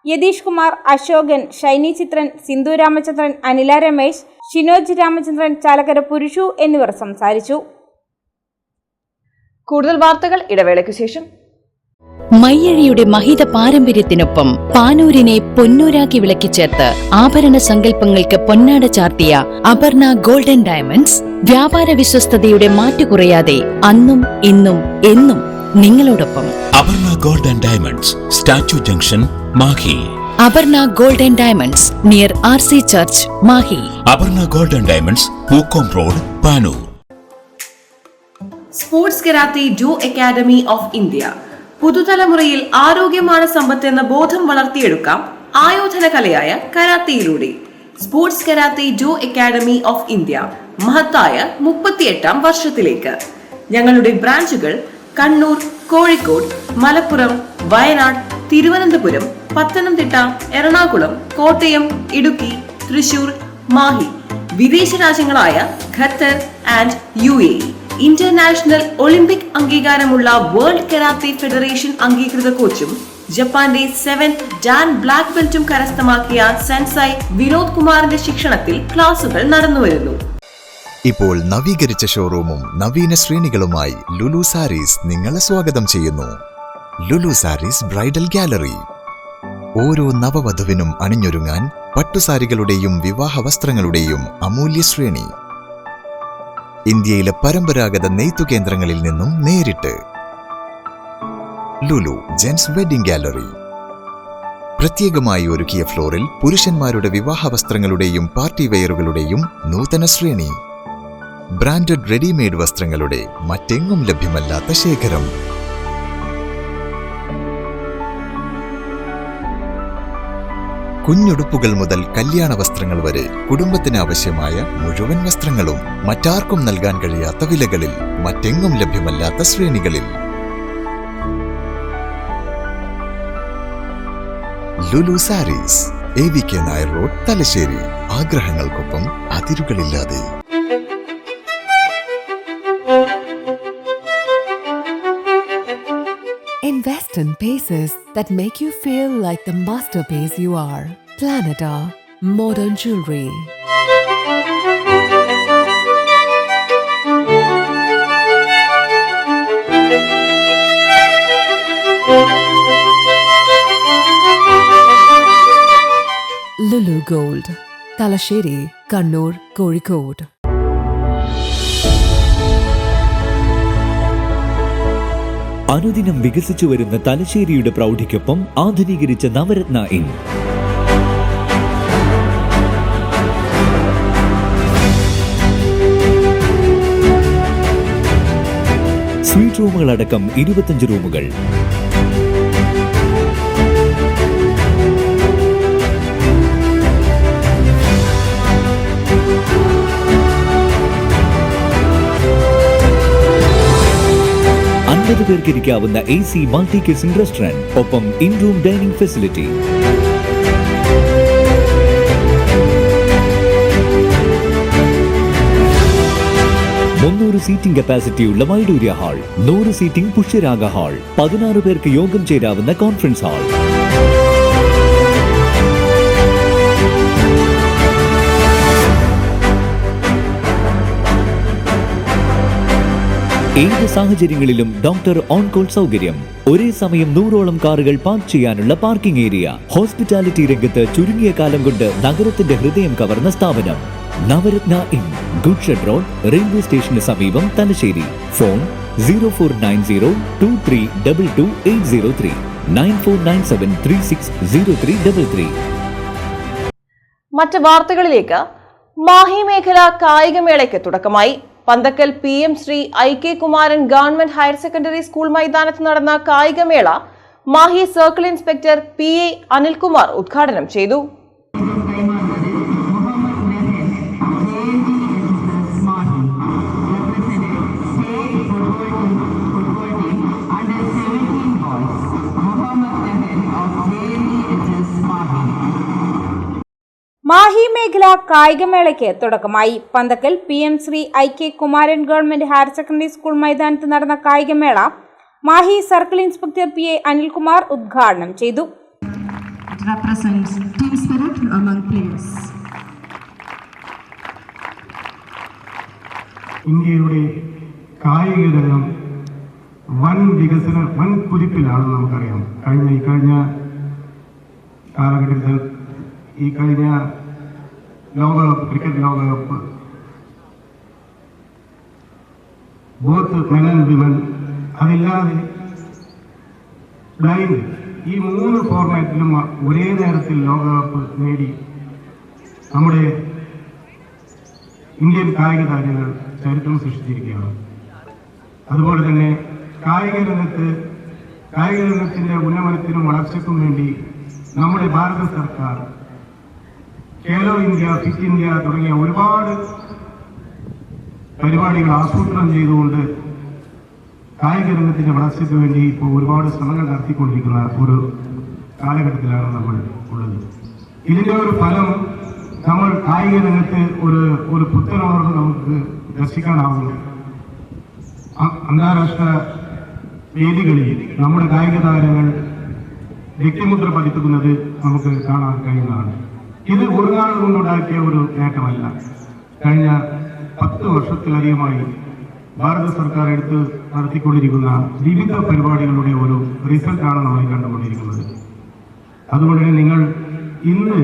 യതീഷ് കുമാർ, അശോകൻ, ഷൈനി ചിത്രൻ, സിന്ധു രാമചന്ദ്രൻ, അനില രമേശ്, ഷിനോജ് രാമചന്ദ്രൻ, ചാലക്കര പുരുഷു എന്നിവർ സംസാരിച്ചു. കൂടുതൽ വാർത്തകൾ ഇടവേളയ്ക്കു ശേഷം. മയ്യഴിയുടെ മഹിത പാരമ്പര്യത്തിനൊപ്പം പാനൂരിനെ പൊന്നൂരാക്കി വിളക്കിച്ചേർത്ത് ആഭരണ സങ്കല്പങ്ങൾക്ക് പൊന്നാട ചാർത്തിയ അപർണ ഗോൾഡൻ ഡയമണ്ട്സ് വ്യാപാര വിശ്വസ്തയുടെ മാറ്റുകുറയാതെ അന്നും ഇന്നും എന്നും നിങ്ങളോടൊപ്പം. Aparna golden diamonds, statue junction, Mahe. Aparna golden diamonds near RC church, Mahe. Aparna golden diamonds, Pookkom road, Panoor. Sports karate do academy of India. പുതുതലമുറയിൽ ആരോഗ്യമാണ് സമ്പത്ത് എന്ന ബോധം വളർത്തിയെടുക്കാം ആയോധന കലയായ കരാത്തയിലൂടെ. Sports karate do academy of India മഹത്തായ 38ാം വർഷത്തിലേക്ക്. ഞങ്ങളുടെ ബ്രാഞ്ചുകൾ കണ്ണൂർ, കോഴിക്കോട്, മലപ്പുറം, വയനാട്, തിരുവനന്തപുരം, പത്തനംതിട്ട, എറണാകുളം, കോട്ടയം, ഇടുക്കി, തൃശൂർ, മാഹി. വിദേശ രാജ്യങ്ങളായ Qatar and UAE. International olympic അംഗീകാരമുള്ള വേൾഡ് കരാത്തെ ഫെഡറേഷൻ അംഗീകൃത കോച്ചും ജപ്പാന്റെ 7th ഡാൻ ബ്ലാക്ക് ബെൽറ്റും കരസ്ഥമാക്കിയ സെൻസൈ വിനോദ് കുമാറിന്റെ ശിക്ഷണത്തിൽ ക്ലാസുകൾ നടന്നുവരുന്നു. ഇപ്പോൾ നവീകരിച്ച ഷോറൂമും നവീന ശ്രേണികളുമായി ലുലു സാരീസ് നിങ്ങളെ സ്വാഗതം ചെയ്യുന്നു. Lulu Sarees bridal gallery. ഓരോ നവവധുവിനും അണിഞ്ഞൊരുങ്ങാൻ പട്ടുസാരികളുടെയും വിവാഹ വസ്ത്രങ്ങളുടെയും അമൂല്യ ശ്രേണി. ഇന്ത്യയിലെ പരമ്പരാഗത നെയ്ത്തു കേന്ദ്രങ്ങളിൽ നിന്നും നേരിട്ട്. Lulu gents wedding gallery. പ്രത്യേകമായി ഒരുക്കിയ ഫ്ലോറിൽ പുരുഷന്മാരുടെ വിവാഹ വസ്ത്രങ്ങളുടെയും പാർട്ടി വെയറുകളുടെയും നൂതന ശ്രേണി. ബ്രാൻഡഡ് റെഡിമെയ്ഡ് വസ്ത്രങ്ങളുടെ മറ്റെങ്ങും ലഭ്യമല്ലാത്ത ശേഖരം. കുഞ്ഞുടുപ്പുകൾ മുതൽ കല്യാണ വസ്ത്രങ്ങൾ വരെ കുടുംബത്തിന് ആവശ്യമായ മുഴുവൻ വസ്ത്രങ്ങളും മറ്റാർക്കും നൽകാൻ കഴിയാത്ത വിലകളിൽ, മറ്റെങ്ങും ലഭ്യമല്ലാത്ത ശ്രേണികളിൽ. Lulu saris, AVK Nair road, Thalassery. ആഗ്രഹങ്ങൾക്കൊപ്പം അതിരുകളില്ലാതെ. Invest in pieces that make you feel like the masterpiece you are. Planeta Modern Jewelry. Lulu Gold, Talasheri, Kannur, Kozhikode. അനുദിനം വികസിച്ചു വരുന്ന തലശ്ശേരിയുടെ പ്രൗഢിക്കൊപ്പം ആധുനീകരിച്ച നവരത്ന ഇൻ. സ്വീറ്റ് റൂമുകളടക്കം 25 റൂമുകൾ. പേർക്ക് ഇരിക്കാവുന്ന AC മൾട്ടി കിച്ചൺ റെസ്റ്റോറന്റ്, ഒപ്പം in room dining facility. Seating കപ്പാസിറ്റിയുള്ള Vaidurya hall, 100 seating Pushyaraga hall, 16 പേർക്ക് യോഗം ചേരാവുന്ന കോൺഫറൻസ് ഹാൾ. ഏത് സാഹചര്യങ്ങളിലും ഡോക്ടർ ഓൺ കോൾ സൗകര്യം, ഒരേ സമയം 100ഓളം കാറുകൾ പാർക്ക് ചെയ്യാനുള്ള പാർക്കിംഗ് ഏരിയ. ഹോസ്പിറ്റാലിറ്റി രംഗത്ത് ചുരുങ്ങിയ കാലം കൊണ്ട് നഗരത്തിന്റെ ഹൃദയം കവർന്ന സ്ഥാപനം Navaratna inn, goods shed road, railway സ്റ്റേഷന് സമീപം, തലശ്ശേരി. ഫോൺ 049023228803, 9497360333. മറ്റ് വാർത്തകളിലേക്ക്. മാഹി മേഖല കായികമേളയ്ക്ക് തുടക്കമായി. Panthakkal PM Shri IK Kumaran government higher secondary school മൈതാനത്ത് നടന്ന കായികമേള Mahe circle inspector PA Anilkumar ഉദ്ഘാടനം ചെയ്തു. മാഹി മേഖല കായികമേളയ്ക്ക് തുടക്കമായി. Panthakkal PM Shri IK Kumaran government higher secondary school മൈതാനത്ത് നടന്ന കായികമേള Mahe circle inspector PA Anilkumar ഉദ്ഘാടനം ചെയ്തു. ഇന്ത്യയുടെ കായിക രംഗം വൻ കുതിപ്പിലാണെന്ന് നമുക്കറിയാം. കഴിഞ്ഞ കാലഘട്ടത്തിൽ കഴിഞ്ഞ ലോകകപ്പ്, ക്രിക്കറ്റ് ലോകകപ്പ്, ബോത്ത് മെൻ ആൻഡ് വിമൻ, അതില്ലാതെ ബ്ലൈൻഡ്, ഈ 3 ഫോർമാറ്റിലും ഒരേ നേരത്തിൽ ലോകകപ്പ് നേടി നമ്മുടെ ഇന്ത്യൻ കായിക താരങ്ങൾ ചരിത്രം സൃഷ്ടിച്ചിരിക്കുകയാണ്. അതുപോലെ തന്നെ കായിക രംഗത്തിന്റെ ഉന്നമനത്തിനും വളർച്ചയ്ക്കും വേണ്ടി നമ്മുടെ ഭാരത സർക്കാർ ഖേലോ ഇന്ത്യ, ഫിറ്റ് ഇന്ത്യ തുടങ്ങിയ ഒരുപാട് പരിപാടികൾ ആസൂത്രണം ചെയ്തുകൊണ്ട് കായിക രംഗത്തിന്റെ വളർച്ചയ്ക്ക് വേണ്ടി ഇപ്പോൾ ഒരുപാട് ശ്രമങ്ങൾ നടത്തിക്കൊണ്ടിരിക്കുന്ന ഒരു കാലഘട്ടത്തിലാണ് നമ്മൾ ഉള്ളത്. ഇതിന്റെ ഒരു ഫലം നമ്മൾ കായിക രംഗത്ത് ഒരു പുത്തനുണർവ് നമുക്ക് ദർശിക്കാനാവുന്നു. അന്താരാഷ്ട്ര വേദികളിൽ നമ്മുടെ കായിക താരങ്ങൾ വ്യക്തിമുദ്ര പതിപ്പിക്കുന്നത് നമുക്ക് കാണാൻ കഴിയുന്നതാണ്. ഇത് ഒരു നാൾ കൊണ്ടുണ്ടാക്കിയ ഒരു നേട്ടമല്ല. കഴിഞ്ഞ 10 വർഷത്തിലധികമായി ഭാരത സർക്കാർ എടുത്ത് നടത്തിക്കൊണ്ടിരിക്കുന്ന വിവിധ പരിപാടികളുടെ ഒരു റിസൾട്ടാണ് നമ്മൾ കണ്ടുകൊണ്ടിരിക്കുന്നത്. അതുകൊണ്ട് തന്നെ ഇന്ന്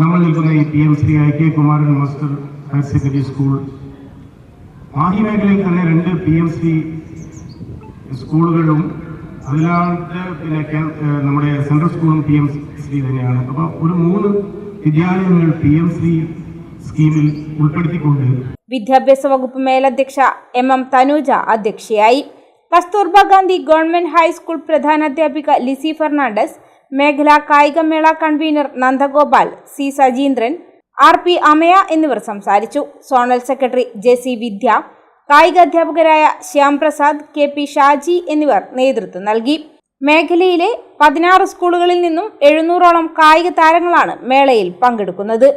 നമ്മൾ നിൽക്കുന്ന ഈ PM Shri IK Kumaran master higher secondary school, Mahe മേഖലയിൽ തന്നെ 2 PMC സ്കൂളുകളും, അതിലാണ്ട് പിന്നെ നമ്മുടെ സെൻട്രൽ സ്കൂളും PMC തന്നെയാണ്. അപ്പോൾ ഒരു 3 വിദ്യാലയങ്ങൾ PMC സ്കീമിൽ ഉൾപ്പെടുത്തിക്കൊണ്ട് വിദ്യാഭ്യാസ വകുപ്പ് മേലധ്യക്ഷ MM തനൂജ അധ്യക്ഷയായി. കസ്തൂർബ ഗാന്ധി ഗവൺമെന്റ് ഹൈസ്കൂൾ പ്രധാനാധ്യാപിക ലിസി ഫെർണാണ്ടസ്, മേഖലാ കായികമേള convener Nandagopal, C Sajeendran, RP Amaya എന്നിവർ സംസാരിച്ചു. സോണൽ സെക്രട്ടറി JC വിദ്യ, കായിക അധ്യാപകരായ ശ്യാം പ്രസാദ്, KP ഷാജി എന്നിവർ നേതൃത്വം നൽകി. മേഖലയിലെ 16 സ്കൂളുകളിൽ നിന്നും 700ഓളം കായിക താരങ്ങളാണ് മേളയിൽ പങ്കെടുക്കുന്നത്.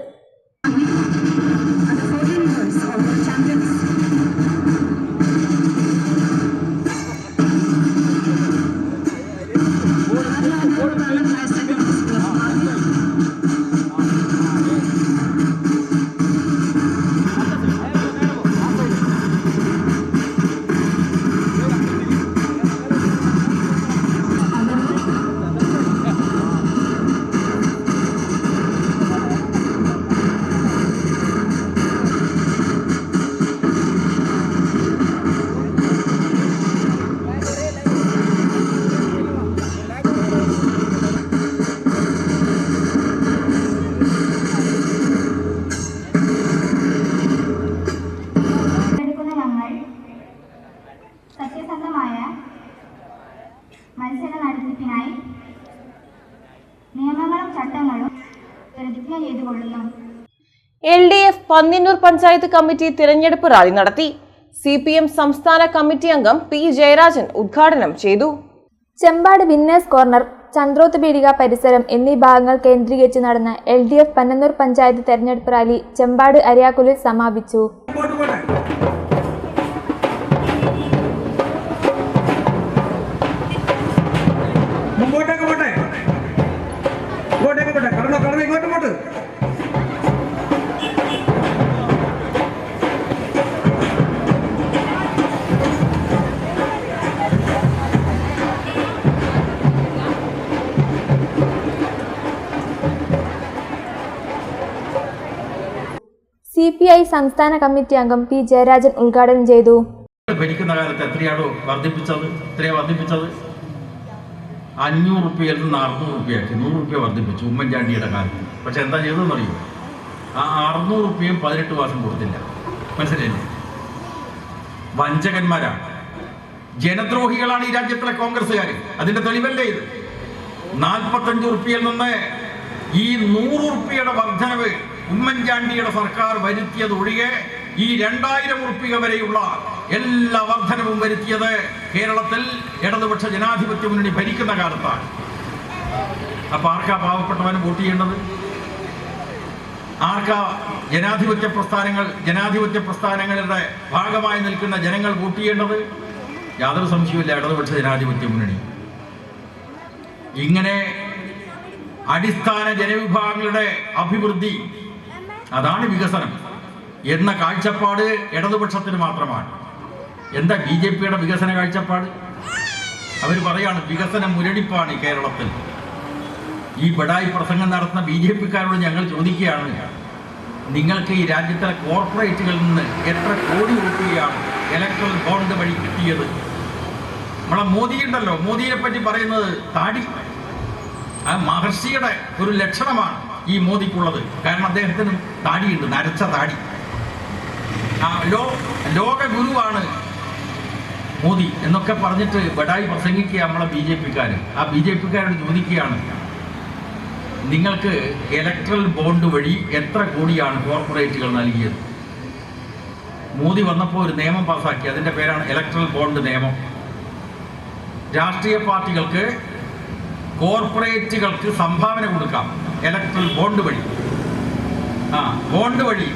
സത്യസന്ധമായ മത്സര നടത്തിപ്പിനായി നിയമങ്ങളും ചട്ടങ്ങളും പ്രതിജ്ഞ ചെയ്തുകൊള്ളുന്നു. LDF പന്ന്യന്നൂർ പഞ്ചായത്ത് കമ്മിറ്റി തിരഞ്ഞെടുപ്പ് റാലി നടത്തി. CPM സംസ്ഥാന കമ്മിറ്റി അംഗം P. ജയരാജൻ ഉദ്ഘാടനം ചെയ്തു. ചെമ്പാട് വിന്നേഴ്സ് കോർണർ, ചന്ദ്രോത്ത് പീടിക പരിസരം എന്നീ ഭാഗങ്ങൾ കേന്ദ്രീകരിച്ച് നടന്ന LDF പന്നന്നൂർ പഞ്ചായത്ത് തെരഞ്ഞെടുപ്പ് റാലി ചെമ്പാട് അരിയാക്കുലിൽ സമാപിച്ചു. CPI സംസ്ഥാന കമ്മിറ്റി അംഗം P. ജയരാജൻ ഉദ്ഘാടനം ചെയ്തു. ഭരിക്കുന്ന കാലത്ത് എത്രയാണോ വർദ്ധിപ്പിച്ചത്? 500 രൂപയിൽ നിന്ന് 600 രൂപയാക്കി, 100 രൂപ വർദ്ധിപ്പിച്ചു ഉമ്മൻചാണ്ടിയുടെ കാലത്ത്. പക്ഷെ എന്താ ചെയ്തതെന്നറിയോ? ആ 600 രൂപയും 18 മാസം കൊടുത്തില്ല. മനസ്സിലായില്ലേ? വഞ്ചകന്മാരാണ്, ജനദ്രോഹികളാണ് ഈ രാജ്യത്തിലെ കോൺഗ്രസ്സുകാർ. അതിന്റെ തെളിവല്ലേ ഇത്? 45 രൂപയിൽ നിന്ന് ഈ 100 രൂപയുടെ വർധനവ് ഉമ്മൻചാണ്ടിയുടെ സർക്കാർ വരുത്തിയത് ഒഴികെ ഈ 2000 രൂപ വരെയുള്ള എല്ലാ വർധനവും വരുത്തിയത് കേരളത്തിൽ ഇടതുപക്ഷ ജനാധിപത്യ മുന്നണി ഭരിക്കുന്ന കാലത്താണ്. അപ്പൊ ആർക്കാ പാവപ്പെട്ടവന് വോട്ട് ചെയ്യേണ്ടത്? ആർക്കാ ജനാധിപത്യ പ്രസ്ഥാനങ്ങളുടെ ഭാഗമായി നിൽക്കുന്ന ജനങ്ങൾ വോട്ട് ചെയ്യേണ്ടത്? യാതൊരു സംശയമില്ല, ഇടതുപക്ഷ ജനാധിപത്യ മുന്നണി. ഇങ്ങനെ അടിസ്ഥാന ജനവിഭാഗങ്ങളുടെ അഭിവൃദ്ധി, അതാണ് വികസനം എന്ന കാഴ്ചപ്പാട് ഇടതുപക്ഷത്തിന് മാത്രമാണ്. എന്താ BJPയുടെ വികസന കാഴ്ചപ്പാട്? അവർ പറയാണ് വികസനം മുരടിപ്പാണ് കേരളത്തിൽ. ഈ ബഡായി പ്രസംഗം നടത്തുന്ന BJPക്കാരോട് ഞങ്ങൾ ചോദിക്കുകയാണ്, നിങ്ങൾക്ക് ഈ രാജ്യത്തിലെ കോർപ്പറേറ്റുകളിൽ നിന്ന് എത്ര കോടി രൂപയാണ് ഇലക്ട്രൽ ബോണ്ട് വഴി കിട്ടിയത്? നമ്മളെ മോദി ഉണ്ടല്ലോ, മോദിയെ പറ്റി പറയുന്നത് താടി, ആ മഹർഷിയുടെ ഒരു ലക്ഷണമാണ് ഈ മോദിക്കുള്ളത്. കാരണം അദ്ദേഹത്തിന് താടിയുണ്ട്, നരച്ച താടി. ലോക ഗുരുവാണ് മോദി എന്നൊക്കെ പറഞ്ഞിട്ട് ബഡായി പ്രസംഗിക്കുക നമ്മളെ BJPക്കാർ. ആ BJPക്കാരോട് ചോദിക്കുകയാണ്, നിങ്ങൾക്ക് ഇലക്ട്രൽ ബോണ്ട് വഴി എത്ര കോടിയാണ് കോർപ്പറേറ്റുകൾ നൽകിയത്? മോദി വന്നപ്പോൾ ഒരു നിയമം പാസാക്കി, അതിൻ്റെ പേരാണ് ഇലക്ട്രൽ ബോണ്ട് നിയമം. രാഷ്ട്രീയ പാർട്ടികൾക്ക് കോർപ്പറേറ്റുകൾക്ക് സംഭാവന കൊടുക്കാം ഇലക്ട്രൽ ബോണ്ട് വഴി. ബോണ്ട് വഴി,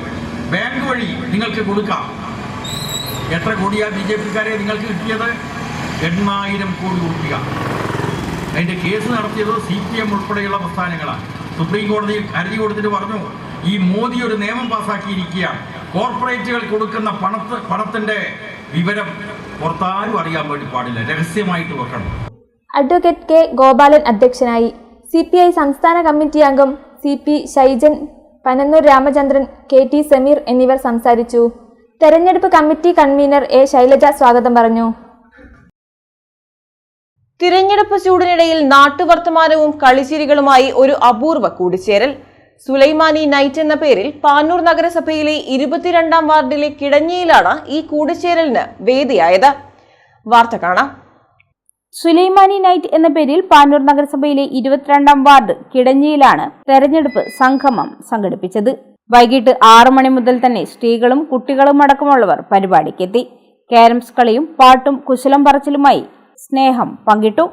ബാങ്ക് വഴി നിങ്ങൾക്ക് കൊടുക്കാം. എത്ര കോടിയാ BJPക്കാരെ നിങ്ങൾക്ക് കിട്ടിയത്? 8000 കോടി രൂപ. അതിൻ്റെ കേസ് നടത്തിയത് CPM ഉൾപ്പെടെയുള്ള പ്രസ്ഥാനങ്ങളാണ്. സുപ്രീം കോടതിയിൽ ഹർജി കൊടുത്തിട്ട് പറഞ്ഞു, ഈ മോദി ഒരു നിയമം പാസ്സാക്കിയിരിക്കുകയാണ്, കോർപ്പറേറ്റുകൾ കൊടുക്കുന്ന പണത്തിൻ്റെ വിവരം പുറത്താരും അറിയാൻ വേണ്ടി പാടില്ല, രഹസ്യമായിട്ട് വെക്കണം. Advocate K. ഗോപാലൻ അധ്യക്ഷനായി. CPI സംസ്ഥാന കമ്മിറ്റി അംഗം CP ഷൈജൻ, പനന്നൂർ രാമചന്ദ്രൻ, KT സമീർ എന്നിവർ സംസാരിച്ചു. തെരഞ്ഞെടുപ്പ് കമ്മിറ്റി കൺവീനർ A. ശൈലജ സ്വാഗതം പറഞ്ഞു. തിരഞ്ഞെടുപ്പ് ചൂടിനിടയിൽ നാട്ടുവർത്തമാനവും കളിച്ചിരികളുമായി ഒരു അപൂർവ കൂടിച്ചേരൽ. സുലൈമാനി നൈറ്റ് എന്ന പേരിൽ പാനൂർ നഗരസഭയിലെ 22ാം വാർഡിലെ കിടഞ്ഞിയിലാണ് ഈ കൂടിച്ചേരലിന് വേദിയായത്. വാർത്ത കാണാം. സുലൈമാനി നൈറ്റ് എന്ന പേരിൽ പാനൂർ നഗരസഭയിലെ 22ാം വാർഡ് കിടഞ്ഞിയിലാണ് തെരഞ്ഞെടുപ്പ് സംഗമം സംഘടിപ്പിച്ചത്. വൈകിട്ട് 6 മണി മുതൽ തന്നെ സ്ത്രീകളും കുട്ടികളും അടക്കമുള്ളവർ പരിപാടിക്കെത്തി. കാരംസ് കളിയും പാട്ടും കുശലം പറച്ചിലുമായി സ്നേഹം പങ്കിട്ടു.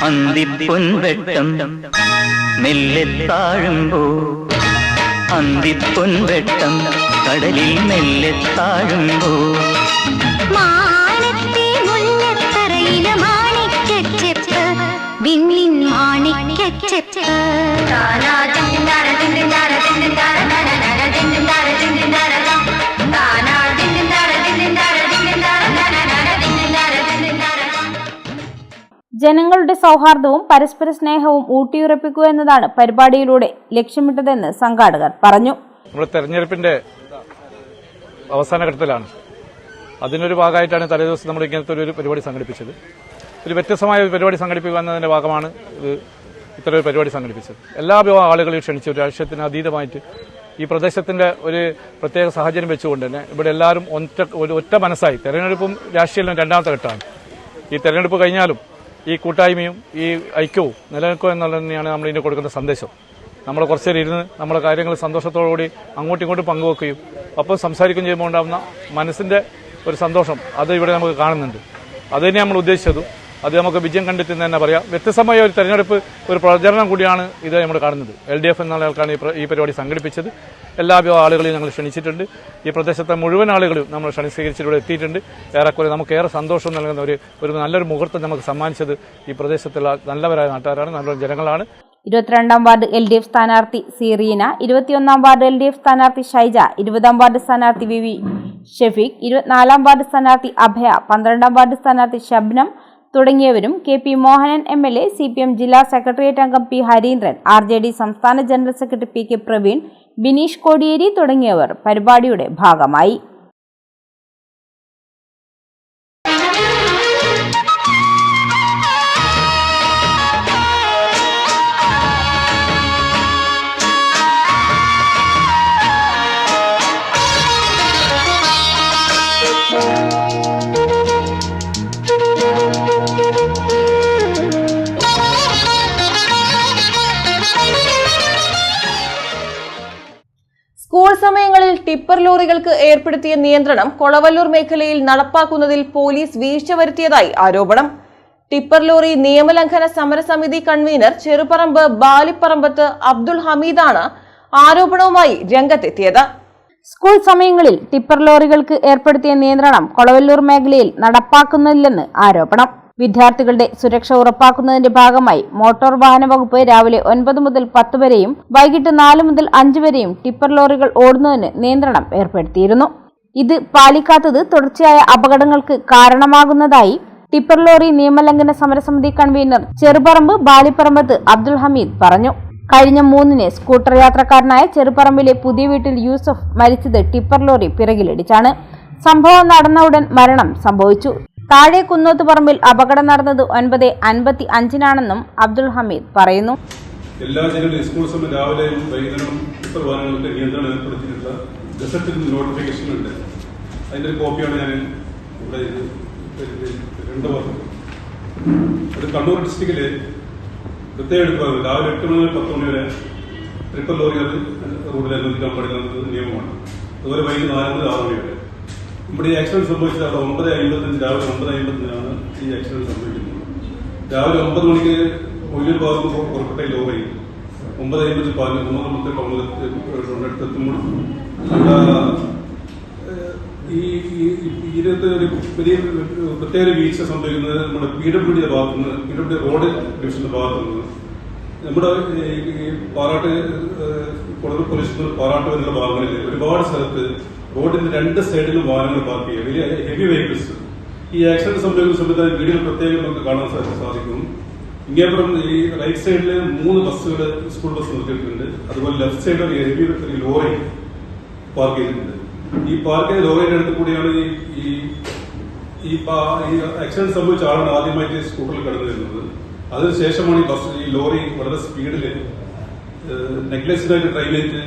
അന്തിപ്പൊൻവെട്ടം മെല്ലെ താഴുമ്പോ അന്തിപ്പൊൻവെട്ടം കടലിൽ മെല്ലെ താഴുമ്പോ മാനത്തെ മുല്ലത്തറയിലെ മാണിക്കച്ചെപ്പ് വിണ്ണിൻ മാണിക്കച്ചെപ്പ് ജനങ്ങളുടെ സൗഹാർദ്ദവും പരസ്പര സ്നേഹവും ഊട്ടിയുറപ്പിക്കുക എന്നതാണ് പരിപാടിയിലൂടെ ലക്ഷ്യമിട്ടതെന്ന് സംഘാടകർ പറഞ്ഞു. നമ്മൾ തെരഞ്ഞെടുപ്പിന്റെ അവസാന ഘട്ടത്തിലാണ്. അതിനൊരു ഭാഗമായിട്ടാണ് തലേദിവസം നമ്മൾ ഇങ്ങനത്തെ ഒരു പരിപാടി സംഘടിപ്പിച്ചത്. ഒരു വ്യത്യസ്തമായ ഒരു പരിപാടി സംഘടിപ്പിക്കുക എന്നതിന്റെ ഭാഗമാണ് ഇത്തരൊരു പരിപാടി സംഘടിപ്പിച്ചത്. എല്ലാ ആളുകളെയും ക്ഷണിച്ചു. ഒരു രാഷ്ട്രീയത്തിന് അതീതമായിട്ട് ഈ പ്രദേശത്തിന്റെ ഒരു പ്രത്യേക സാഹചര്യം വെച്ചുകൊണ്ട് തന്നെ ഇവിടെ എല്ലാവരും ഒറ്റ മനസ്സായി, തെരഞ്ഞെടുപ്പും രാഷ്ട്രീയവും രണ്ടാമത്തെ ഘട്ടമാണ്. ഈ തെരഞ്ഞെടുപ്പ് കഴിഞ്ഞാലും ഈ കൂട്ടായ്മയും ഈ ഐക്യവും നിലനിൽക്കുക എന്നുള്ളത് തന്നെയാണ് നമ്മൾ ഇതിന് കൊടുക്കുന്ന സന്ദേശം. നമ്മൾ കുറച്ചേരം ഇരുന്ന് നമ്മുടെ കാര്യങ്ങൾ സന്തോഷത്തോടുകൂടി അങ്ങോട്ടും ഇങ്ങോട്ടും പങ്കുവെക്കുകയും ഒപ്പം സംസാരിക്കുകയും ചെയ്യുമ്പോൾ ഉണ്ടാകുന്ന മനസ്സിന്റെ ഒരു സന്തോഷം അത് ഇവിടെ നമുക്ക് കാണുന്നുണ്ട്. അത് തന്നെ നമ്മൾ ഉദ്ദേശിച്ചതും അത് നമുക്ക് വിജയം കണ്ടെത്തുന്ന തന്നെ പറയാം. വ്യത്യസ്തമായ ഒരു തെരഞ്ഞെടുപ്പ് ഒരു പ്രചരണം കൂടിയാണ് ഇത് നമ്മൾ കാണുന്നത്. LDF എന്നുള്ള ആൾക്കാണ് ഈ പരിപാടി സംഘടിപ്പിച്ചത്. എല്ലാ ആളുകളെയും ഞങ്ങൾ ക്ഷണിച്ചിട്ടുണ്ട്. ഈ പ്രദേശത്തെ മുഴുവൻ ആളുകളും നമ്മൾ സ്വീകരിച്ചിവിടെ എത്തിയിട്ടുണ്ട്. ഏറെക്കുറെ നമുക്കേറെ സന്തോഷം നൽകുന്ന ഒരു നല്ലൊരു മുഹൂർത്തം നമുക്ക് സമ്മാനിച്ചത് ഈ പ്രദേശത്തുള്ള നല്ലവരായ നാട്ടുകാരാണ്, നല്ലൊരു ജനങ്ങളാണ്. 22ാം വാർഡ് LDF സ്ഥാനാർത്ഥി സീറീന, 21ാം വാർഡ് LDF സ്ഥാനാർത്ഥി ഷൈജ, 20ാം വാർഡ് സ്ഥാനാർത്ഥി VV ഷെഫീഖ്, 24ാം വാർഡ് സ്ഥാനാർത്ഥി അഭയ, 12ാം വാർഡ് സ്ഥാനാർത്ഥി ഷബ്നം തുടങ്ങിയവരും KP മോഹനൻ MLA, CPM ജില്ലാ സെക്രട്ടേറിയറ്റ് അംഗം P ഹരീന്ദ്രൻ, RJD സംസ്ഥാന general secretary PK Praveen, Bineesh Kodiyeri തുടങ്ങിയവർ പരിപാടിയുടെ ഭാഗമായി. സ്കൂൾ സമയങ്ങളിൽ ടിപ്പർ ലോറികൾക്ക് ഏർപ്പെടുത്തിയ നിയന്ത്രണം കൊളവല്ലൂർ മേഖലയിൽ നടപ്പാക്കുന്നതിൽ പോലീസ് വീഴ്ച വരുത്തിയതായി ആരോപണം. ടിപ്പർ ലോറി നിയമലംഘന സമരസമിതി കൺവീനർ ചെറുപറമ്പ് ബാലിപ്പറമ്പത്ത് അബ്ദുൾ ഹമീദാണ് ആരോപണവുമായി രംഗത്തെത്തിയത്. സ്കൂൾ സമയങ്ങളിൽ ടിപ്പർ ലോറികൾക്ക് ഏർപ്പെടുത്തിയ നിയന്ത്രണം കൊളവല്ലൂർ മേഖലയിൽ നടപ്പാക്കുന്നില്ലെന്ന് ആരോപണം. വിദ്യാർത്ഥികളുടെ സുരക്ഷ ഉറപ്പാക്കുന്നതിന്റെ ഭാഗമായി മോട്ടോർ വാഹന വകുപ്പ് രാവിലെ 9 മുതൽ 10 വരെയും വൈകിട്ട് 4 മുതൽ 5 വരെയും ടിപ്പർ ലോറികൾ ഓടുന്നതിന് നിയന്ത്രണം ഏർപ്പെടുത്തിയിരുന്നു. ഇത് പാലിക്കാത്തത് തുടർച്ചയായ അപകടങ്ങൾക്ക് കാരണമാകുന്നതായി ടിപ്പർ ലോറി നിയമലംഘന സമരസമിതി കൺവീനർ ചെറുപറമ്പ് ബാലിപ്പറമ്പത്ത് അബ്ദുൾ ഹമീദ് പറഞ്ഞു. കഴിഞ്ഞ 3-ന് സ്കൂട്ടർ യാത്രക്കാരനായ ചെറുപറമ്പിലെ പുതിയ വീട്ടിൽ യൂസഫ് മരിച്ചത് ടിപ്പർ ലോറി പിറകിലിടിച്ചാണ്. സംഭവം നടന്ന ഉടൻ മരണം സംഭവിച്ചു. താഴെ കുന്നോത്ത് പറമ്പിൽ അപകടം നടന്നത് 9:55-നാണെന്നും അബ്ദുൾ ഹമീദ് പറയുന്നു. എല്ലാ ജില്ലകളിലും സ്കൂൾ സമയം രാവിലെയും വൈകുന്നേരം ടിപ്പർ വാഹനങ്ങൾക്ക് നിയന്ത്രണം ഏർപ്പെടുത്തിയിട്ടുള്ള ഗസറ്റിൽ നോട്ടിഫിക്കേഷൻ ഉണ്ട്. അതിന്റെ ഒരു കോപ്പിയാണ് ഞാൻ ഇവിടെ 2 വർഷം. അത് കണ്ണൂർ ഡിസ്ട്രിക്റ്റില് പ്രത്യേകം എടുക്കുന്നത് രാവിലെ 8 മുതൽ 10 മണി വരെ ടിപ്പർ ലോറികൾ റോഡിൽ അനുവദിക്കാൻ പാടില്ല നിയമമാണ്. അതുപോലെ വൈകിട്ട് 4 മുതൽ 6 മണി വരെ. ഇവിടെ ഈ ആക്സിഡന്റ് സംഭവിച്ചത് അവിടെ 9:55 രാവിലെ 9:50-നാണ് ഈ ആക്സിഡന്റ് സംഭവിക്കുന്നത്. രാവിലെ 9 മണിക്ക് മൊയ്ലൂർ ഭാഗത്ത് പുറപ്പെട്ട ലോറി 9:50 കുമരമ്പത്തെ ടൗണിലെത്തുമ്പോൾ ഇതിനകത്ത് ഒരു വലിയ പ്രത്യേക വീഴ്ച സംഭവിക്കുന്നത് നമ്മുടെ PWD ഭാഗത്തുനിന്ന്, PWD റോഡ് ഡിവിഷന്റെ ഭാഗത്തുനിന്ന് നമ്മുടെ ഈ പാറാട്ട് കൊളവൂർ പോലീസ് പാറാട്ട് എന്നുള്ള ഭാഗങ്ങളിൽ ഒരുപാട് സ്ഥലത്ത് റോഡിന്റെ 2 സൈഡിലും വാഹനങ്ങൾ പാർക്ക് ചെയ്യുക, വലിയ ഹെവി വെഹിക്കിൾസ്. ഈ ആക്സിഡന്റ് സംഭവിക്കുന്ന സമയത്ത് വീഡിയോ പ്രത്യേകം നമുക്ക് കാണാൻ സാധിക്കും. ഇങ്ങേപ്പുറം ഈ റൈറ്റ് സൈഡിൽ 3 ബസ്സുകൾ, സ്കൂൾ ബസ് നിർത്തിയിട്ടുണ്ട്. അതുപോലെ ലെഫ്റ്റ് സൈഡിൽ ഒരു ഹെവി ലോറി പാർക്ക് ചെയ്തിട്ടുണ്ട്. ഈ പാർക്ക് ചെയ്ത ലോറിയുടെ അടുത്ത് കൂടിയാണ് ഈ ആക്സിഡന്റ് സംഭവിച്ച ആളാണ് ആദ്യമായിട്ട് സ്കൂട്ടറിൽ കടന്നു വരുന്നത്. അതിനുശേഷമാണ് ഈ ലോറി വളരെ സ്പീഡിൽ നെഗ്ലക്സ്ഡായിട്ട് ഡ്രൈവ് ചെയ്ത്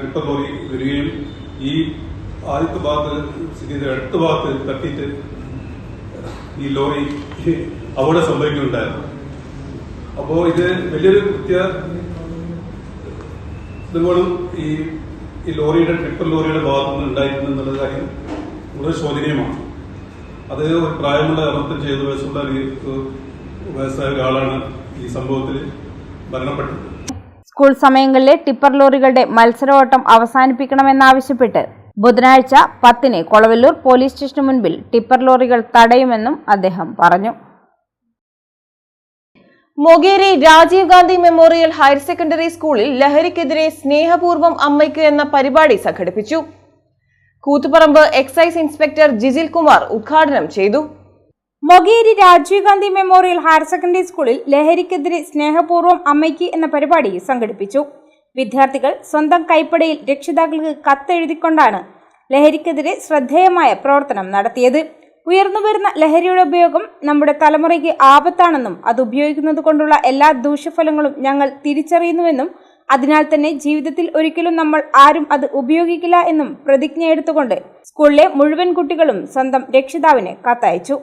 ടിപ്പർ ലോറി വരികയും ഈ ആദ്യത്തെ ഭാഗത്ത് സ്ഥിതി അടുത്ത ഭാഗത്ത് തട്ടിയിട്ട് ഈ ലോറി അപകടം സംഭവിക്കുന്നുണ്ടായിരുന്നു. അപ്പോൾ ഇത് വലിയൊരു ഇതുപോലും ഈ ലോറിയുടെ ടിപ്പർ ലോറിയുടെ ഭാഗത്തുനിന്ന് ഉണ്ടായിരുന്നു എന്നുള്ള കാര്യം വളരെ ശോചനീയമാണ്. അത് ഒരു പ്രായമുള്ള 65 വയസ്സുള്ള വയസ്സായ ഒരാളാണ് ഈ സംഭവത്തിൽ മരണപ്പെട്ടത്. സ്കൂൾ സമയങ്ങളിലെ ടിപ്പർ ലോറികളുടെ മത്സരോട്ടം അവസാനിപ്പിക്കണമെന്നാവശ്യപ്പെട്ട് ബുധനാഴ്ച 10-ന് കൊളവല്ലൂർ പോലീസ് സ്റ്റേഷന് മുൻപിൽ ടിപ്പർ ലോറികൾ തടയുമെന്നും അദ്ദേഹം പറഞ്ഞു. Mokeri Rajiv Gandhi memorial higher secondary സ്കൂളിൽ ലഹരിക്കെതിരെ സ്നേഹപൂർവ്വം അമ്മയ്ക്ക് എന്ന പരിപാടി സംഘടിപ്പിച്ചു. കൂത്തുപറമ്പ് എക്സൈസ് ഇൻസ്പെക്ടർ ജിജിൽ കുമാർ ഉദ്ഘാടനം ചെയ്തു. Mokeri Rajiv Gandhi memorial higher secondary സ്കൂളിൽ ലഹരിക്കെതിരെ സ്നേഹപൂർവ്വം അമ്മയ്ക്ക് എന്ന പരിപാടി സംഘടിപ്പിച്ചു. വിദ്യാർത്ഥികൾ സ്വന്തം കൈപ്പടയിൽ രക്ഷിതാക്കൾക്ക് കത്തെഴുതിക്കൊണ്ടാണ് ലഹരിക്കെതിരെ ശ്രദ്ധേയമായ പ്രവർത്തനം നടത്തിയത്. ഉയർന്നുവരുന്ന ലഹരിയുടെ ഉപയോഗം നമ്മുടെ തലമുറയ്ക്ക് ആപത്താണെന്നും അത് ഉപയോഗിക്കുന്നത് കൊണ്ടുള്ള എല്ലാ ദൂഷ്യഫലങ്ങളും ഞങ്ങൾ തിരിച്ചറിയുന്നുവെന്നും അതിനാൽ തന്നെ ജീവിതത്തിൽ ഒരിക്കലും നമ്മൾ ആരും അത് ഉപയോഗിക്കില്ല എന്നും പ്രതിജ്ഞയെടുത്തുകൊണ്ട് സ്കൂളിലെ മുഴുവൻ കുട്ടികളും സ്വന്തം രക്ഷിതാവിന് കത്തയച്ചു.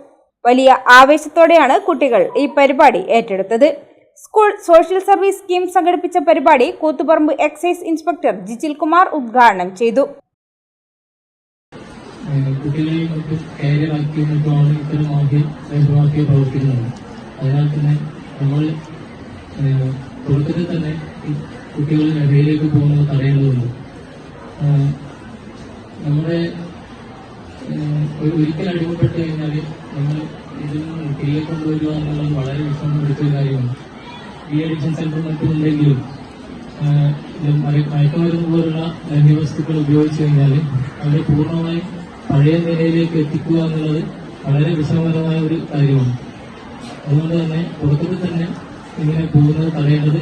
വലിയ ആവേശത്തോടെയാണ് കുട്ടികൾ ഈ പരിപാടി ഏറ്റെടുത്തത്. സ്കൂൾ സോഷ്യൽ സർവീസ് സ്കീം സംഘടിപ്പിച്ച പരിപാടി കൂത്തുപറമ്പ് എക്സൈസ് ഇൻസ്പെക്ടർ ജിജിൽ കുമാർ ഉദ്ഘാടനം ചെയ്തു. കുട്ടികളെയും മറ്റും കാര്യമാക്കിയാണ് ഇത്തരം ആദ്യം പ്രവർത്തിക്കുന്നത്. അതിനാൽ തന്നെ നമ്മൾ തുടക്കത്തിൽ തന്നെ കുട്ടികൾ ലഹരിയിലേക്ക് പോകുന്നത് തടയേണ്ടതുണ്ട്. നമ്മുടെ ഒരിക്കൽ അടിമപ്പെട്ട് കഴിഞ്ഞാൽ നമ്മൾ ഇതിൽ നിന്ന് തിരികെ കൊണ്ടുവരിക എന്നുള്ളത് വളരെ വിഷമം പിടിച്ചൊരു കാര്യമാണ്. ഈ അഡിക്ഷൻ സെന്റർ മറ്റുമുണ്ടെങ്കിലും മയക്കുമരുന്ന് പോലുള്ള ലഹരി വസ്തുക്കൾ ഉപയോഗിച്ചു കഴിഞ്ഞാൽ അവരെ പൂർണ്ണമായും പഴയ നിലയിലേക്ക് എത്തിക്കുക എന്നുള്ളത് വളരെ വിഷമകരമായ ഒരു കാര്യമാണ്. അതുകൊണ്ട് തന്നെ തുടക്കത്തിൽ തന്നെ ഇങ്ങനെ പോകുന്നത് തടയേണ്ടത്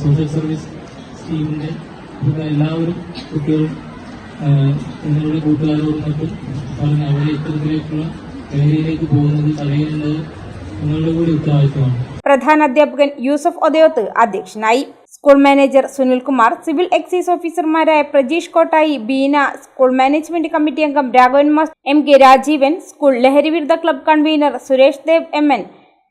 സോഷ്യൽ സർവീസ് സ്കീമിന്റെ എല്ലാവരും കുട്ടികളും നിങ്ങളുടെ കൂട്ടുകാരോടും മറ്റും പറഞ്ഞ് അവരെ ഇത്തരത്തിലേക്കുള്ള ലഹരിയിലേക്ക് പോകുന്നത് തടയേണ്ടത് നിങ്ങളുടെ കൂടി ഉത്തരവാദിത്വമാണ്. പ്രധാന അധ്യാപകൻ യൂസഫ് ഒതയോത്ത് അധ്യക്ഷനായി. School manager Sunilkumar, civil excise ഓഫീസർമാരായ Prajeesh Kottayi, Beena, school management committee അംഗം Raghavan master, MK Rajeevan, school ലഹരി വിരുദ്ധ club convener Suresh Dev MN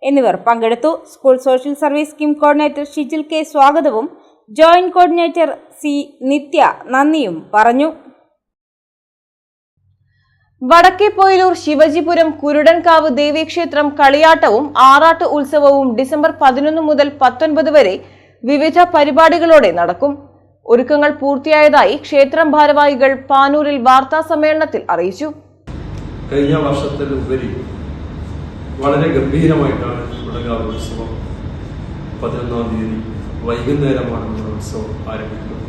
എന്നിവർ പങ്കെടുത്തു. School social service scheme coordinator Shijil K സ്വാഗതവും ജോയിന്റ് കോർഡിനേറ്റർ C നിത്യ നന്ദിയും പറഞ്ഞു. വടക്കേപ്പൊയിലൂർ ശിവജിപുരം കുരുടൻകാവ് ദേവീക്ഷേത്രം കളിയാട്ടവും ആറാട്ട് ഉത്സവവും ഡിസംബർ 11 മുതൽ 19 വരെ വിവിധ പരിപാടികളോടെ നടക്കും. ഒരുക്കങ്ങൾ പൂർത്തിയായതായി ക്ഷേത്രം ഭാരവാഹികൾ പാനൂരിൽ വാർത്താ സമ്മേളനത്തിൽ അറിയിച്ചു. കഴിഞ്ഞ വർഷത്തിലുപരി വളരെ ഗംഭീരമായിട്ടാണ് കുരുടൻകാവ് ഉത്സവം 11-ാം തീയതി വൈകുന്നേരമാണ് നമ്മുടെ ഉത്സവം ആരംഭിക്കുന്നത്.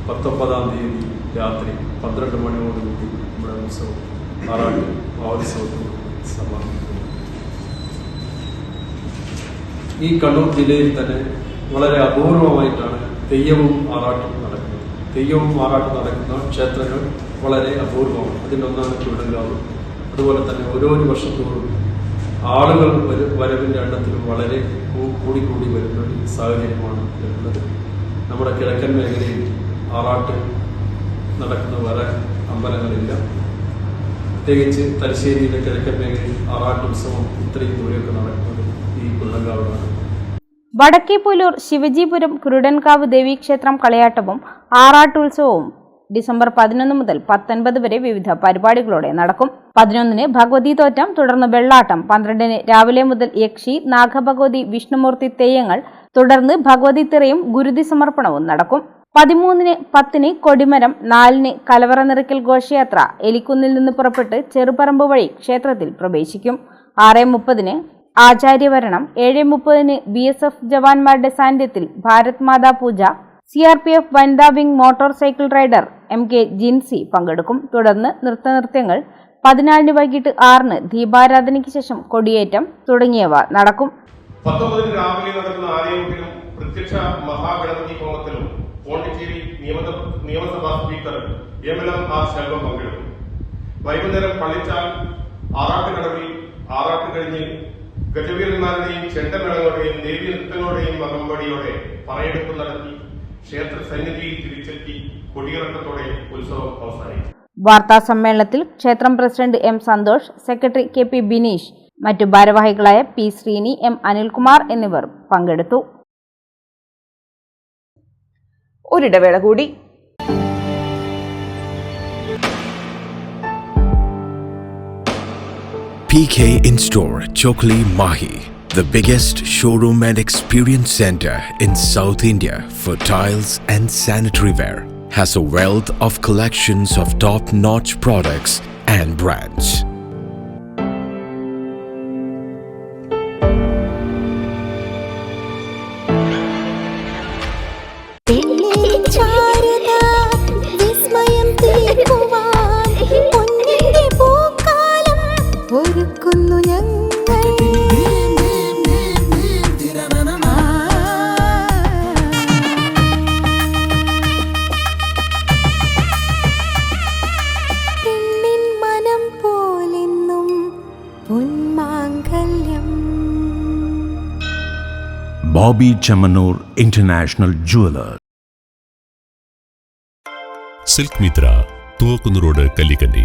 19-ാം തീയതി രാത്രി 12 മണിയോടുകൂടി നമ്മുടെ ഉത്സവം ആറാട്ട് മഹോത്സവത്തോട് സമാപിക്കുന്നു. ഈ കണ്ണൂർ ജില്ലയിൽ തന്നെ വളരെ അപൂർവമായിട്ടാണ് തെയ്യവും ആറാട്ടും നടക്കുന്നത്. തെയ്യവും ആറാട്ടും നടക്കുന്ന ക്ഷേത്രങ്ങൾ വളരെ അപൂർവമാണ്. അതിലൊന്നാണ് കുരുടൻകാവ്. അതുപോലെ തന്നെ ഓരോ വർഷത്തോടും ആളുകൾ വരവിൻ്റെ എണ്ണത്തിലും വളരെ കൂടി വരുന്ന ഒരു സാഹചര്യമാണ് വരുന്നത്. നമ്മുടെ കിഴക്കൻ മേഖലയിൽ ആറാട്ട് നടക്കുന്ന വേറെ അമ്പലങ്ങളില്ല. പ്രത്യേകിച്ച് തലശ്ശേരിയിലെ കിഴക്കൻ മേഖലയിൽ ആറാട്ടുത്സവം ഇത്രയും ദൂരെയൊക്കെ നടക്കുന്നത് ഈ കുരുടൻകാവിലാണ്. വടക്കേപ്പൊയിലൂർ ശിവജിപുരം കുരുടൻകാവ് ദേവീക്ഷേത്രം കളിയാട്ടവും ആറാട്ടുത്സവവും ഡിസംബർ 11 മുതൽ 19 വരെ വിവിധ പരിപാടികളോടെ നടക്കും. 11-ന് ഭഗവതി തോറ്റം, തുടർന്ന് വെള്ളാട്ടം, 12-ന് രാവിലെ മുതൽ യക്ഷി, നാഗഭഗവതി, വിഷ്ണുമൂർത്തി തെയ്യങ്ങൾ, തുടർന്ന് ഭഗവതി തിറയും ഗുരുതി സമർപ്പണവും നടക്കും. 13-ന് 10-ന് കൊടിമരം, 4-ന് കലവറ നിറയ്ക്കൽ ഘോഷയാത്ര എലിക്കുന്നിൽ നിന്ന് പുറപ്പെട്ട് ചെറുപറമ്പ് വഴി ക്ഷേത്രത്തിൽ പ്രവേശിക്കും. 6:30-ന് ആചാര്യവരണം, 7:30-ന് BSF ജവാന്മാരുടെ സാന്നിധ്യത്തിൽ ഭാരത് മാതാ പൂജ, CRPF വനിതാ wing motor cycle rider MK Jincy പങ്കെടുക്കും. തുടർന്ന് നൃത്തനൃത്യങ്ങൾ, 14-ന് വൈകിട്ട് 6-ന് ദീപാരാധനയ്ക്ക് ശേഷം കൊടിയേറ്റം തുടങ്ങിയവ നടക്കും. 19-ന് രാവിലെ നടക്കുന്ന ആലയത്തിലും പ്രത്യക്ഷ മഹാഗണപതി ഹോമത്തിലും പോണ്ടിച്ചേരി നിയമസഭാ സ്പീക്കർ MLM ശെൽവം പങ്കെടുക്കും. വൈകുന്നേരം പള്ളിച്ചാൽ ആറാട്ടുകടവിൽ ആറാട്ട് കഴിഞ്ഞ് ഗജവീരന്മാരുടെയും ചെണ്ടമേളങ്ങളുടെയും ദേവീ നൃത്തങ്ങളുടെയും അകമ്പടിയോടെ പറയെടുപ്പ് നടത്തി ക്ഷേത്ര സന്നിധിയിൽ തിരിച്ചെത്തി കൊടിയിറക്കത്തോടെ ഉത്സവം അവസാനിക്കും. വാർത്താ സമ്മേളനത്തിൽ ക്ഷേത്രം president M Santhosh, secretary KP Bineesh, മറ്റു ഭാരവാഹികളായ പി ശ്രീനി, എം അനിൽകുമാർ എന്നിവർ പങ്കെടുത്തു. ഒരിടവേള കൂടി. PK In-Store Chokli Mahi, the biggest showroom and experience center in South India for tiles and sanitary ware, has a wealth of collections of top-notch products and brands. Bobby Chamanur International Jeweler. Silk Mitra, Thuvakkunnu road, Kallikkandi.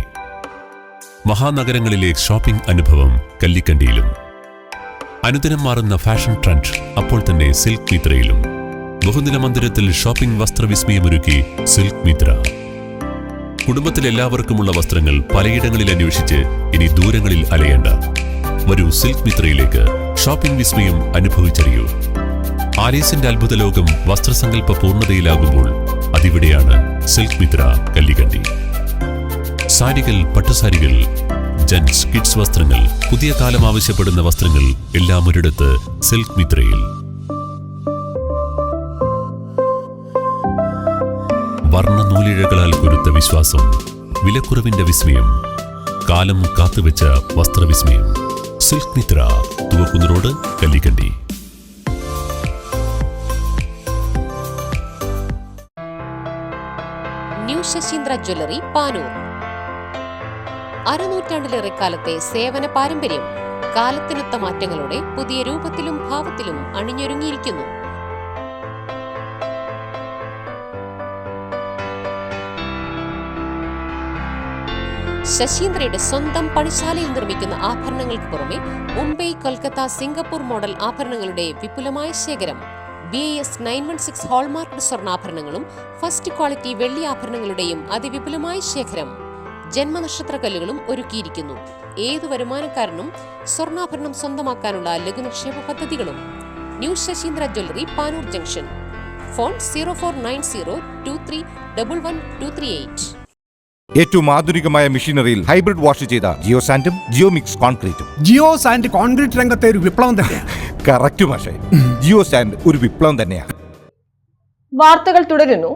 മഹാനഗരങ്ങളിലെ shopping അനുഭവം കല്ലിക്കണ്ടിയിലും. അനുദിനം മാറുന്ന fashion trend അപ്പോൾ തന്നെ silk മിത്രയിലും. ബഹുനില മന്ദിരത്തിൽ shopping വസ്ത്രവിസ്മയമൊരുക്കി silk Mitra. കുടുംബത്തിലെല്ലാവർക്കുമുള്ള വസ്ത്രങ്ങൾ പലയിടങ്ങളിൽ അന്വേഷിച്ച് ഇനി ദൂരങ്ങളിൽ അലയേണ്ട. വരൂ സിൽക്ക് മിത്രയിലേക്ക്. ഷോപ്പിംഗ് വിസ്മയം അനുഭവിച്ചറിയൂ. ആലീസിന്റെ അത്ഭുത ലോകം വസ്ത്രസങ്കല്പ പൂർണ്ണതയിലാകുമ്പോൾ അതിവിടെയാണ് സിൽക്ക് മിത്ര, കല്ലിക്കണ്ടി. സാരികൾ, പട്ടുസാരികൾ, ജെന്റ്സ്, കിഡ്സ് വസ്ത്രങ്ങൾ, പുതിയ കാലം ആവശ്യപ്പെടുന്ന വസ്ത്രങ്ങൾ എല്ലാം ഒരിടത്ത് സിൽക്ക് മിത്രയിൽ. വർണ്ണ നൂലിഴകളാൽ കൊരുത്ത വിശ്വാസം, വിലക്കുറവിന്റെ വിസ്മയം, കാലം കാത്തുവെച്ച വസ്ത്രവിസ്മയം. Silk Mitra, Thuvakkunnu road, Kallikkandi. New Sasheendra jewellery, Panoor. അരനൂറ്റാണ്ടിലേറെ കാലത്തെ സേവന പാരമ്പര്യം കാലത്തിനൊത്ത മാറ്റങ്ങളോടെ പുതിയ രൂപത്തിലും ഭാവത്തിലും അണിഞ്ഞൊരുങ്ങിയിരിക്കുന്നു. ശശീന്ദ്രയുടെ സ്വന്തം പണിശാലയിൽ നിർമ്മിക്കുന്ന ആഭരണങ്ങൾക്ക് പുറമെ മുംബൈ, കൊൽക്കത്ത, സിംഗപ്പൂർ മോഡൽ ആഭരണങ്ങളുടെ വിപുലമായ ശേഖരം. BIS 916 ഹോൾമാർക്ക്ഡ് സ്വർണ്ണാഭരണങ്ങളും ഫസ്റ്റ് ക്വാളിറ്റി വെള്ളി ആഭരണങ്ങളുടെയും അതിവിപുലമായ ശേഖരം. ജന്മനക്ഷത്രക്കല്ലുകളും ഒരുക്കിയിരിക്കുന്നു. ഏതു വരുമാനക്കാരനും സ്വർണ്ണാഭരണം സ്വന്തമാക്കാനുള്ള ലഘുനിക്ഷേപ പദ്ധതികളും. New Sasheendra jewellery, Panoor junction. Phone 049023112238. ഏറ്റവും ആധുനികമായ മെഷീനറിയിൽ ഹൈബ്രിഡ് വാഷ് ചെയ്ത ജിയോ സാൻഡും ജിയോ മിക്സ് കോൺക്രീറ്റും. ജിയോ സാൻഡ് കോൺക്രീറ്റ് രംഗത്തെ ഒരു വിപ്ലവം തന്നെയാണ്. കറക്റ്റ് മാഷേ, ജിയോ സാൻഡ് ഒരു വിപ്ലവം തന്നെയാണ്. വാർത്തകൾ തുടരുന്നു.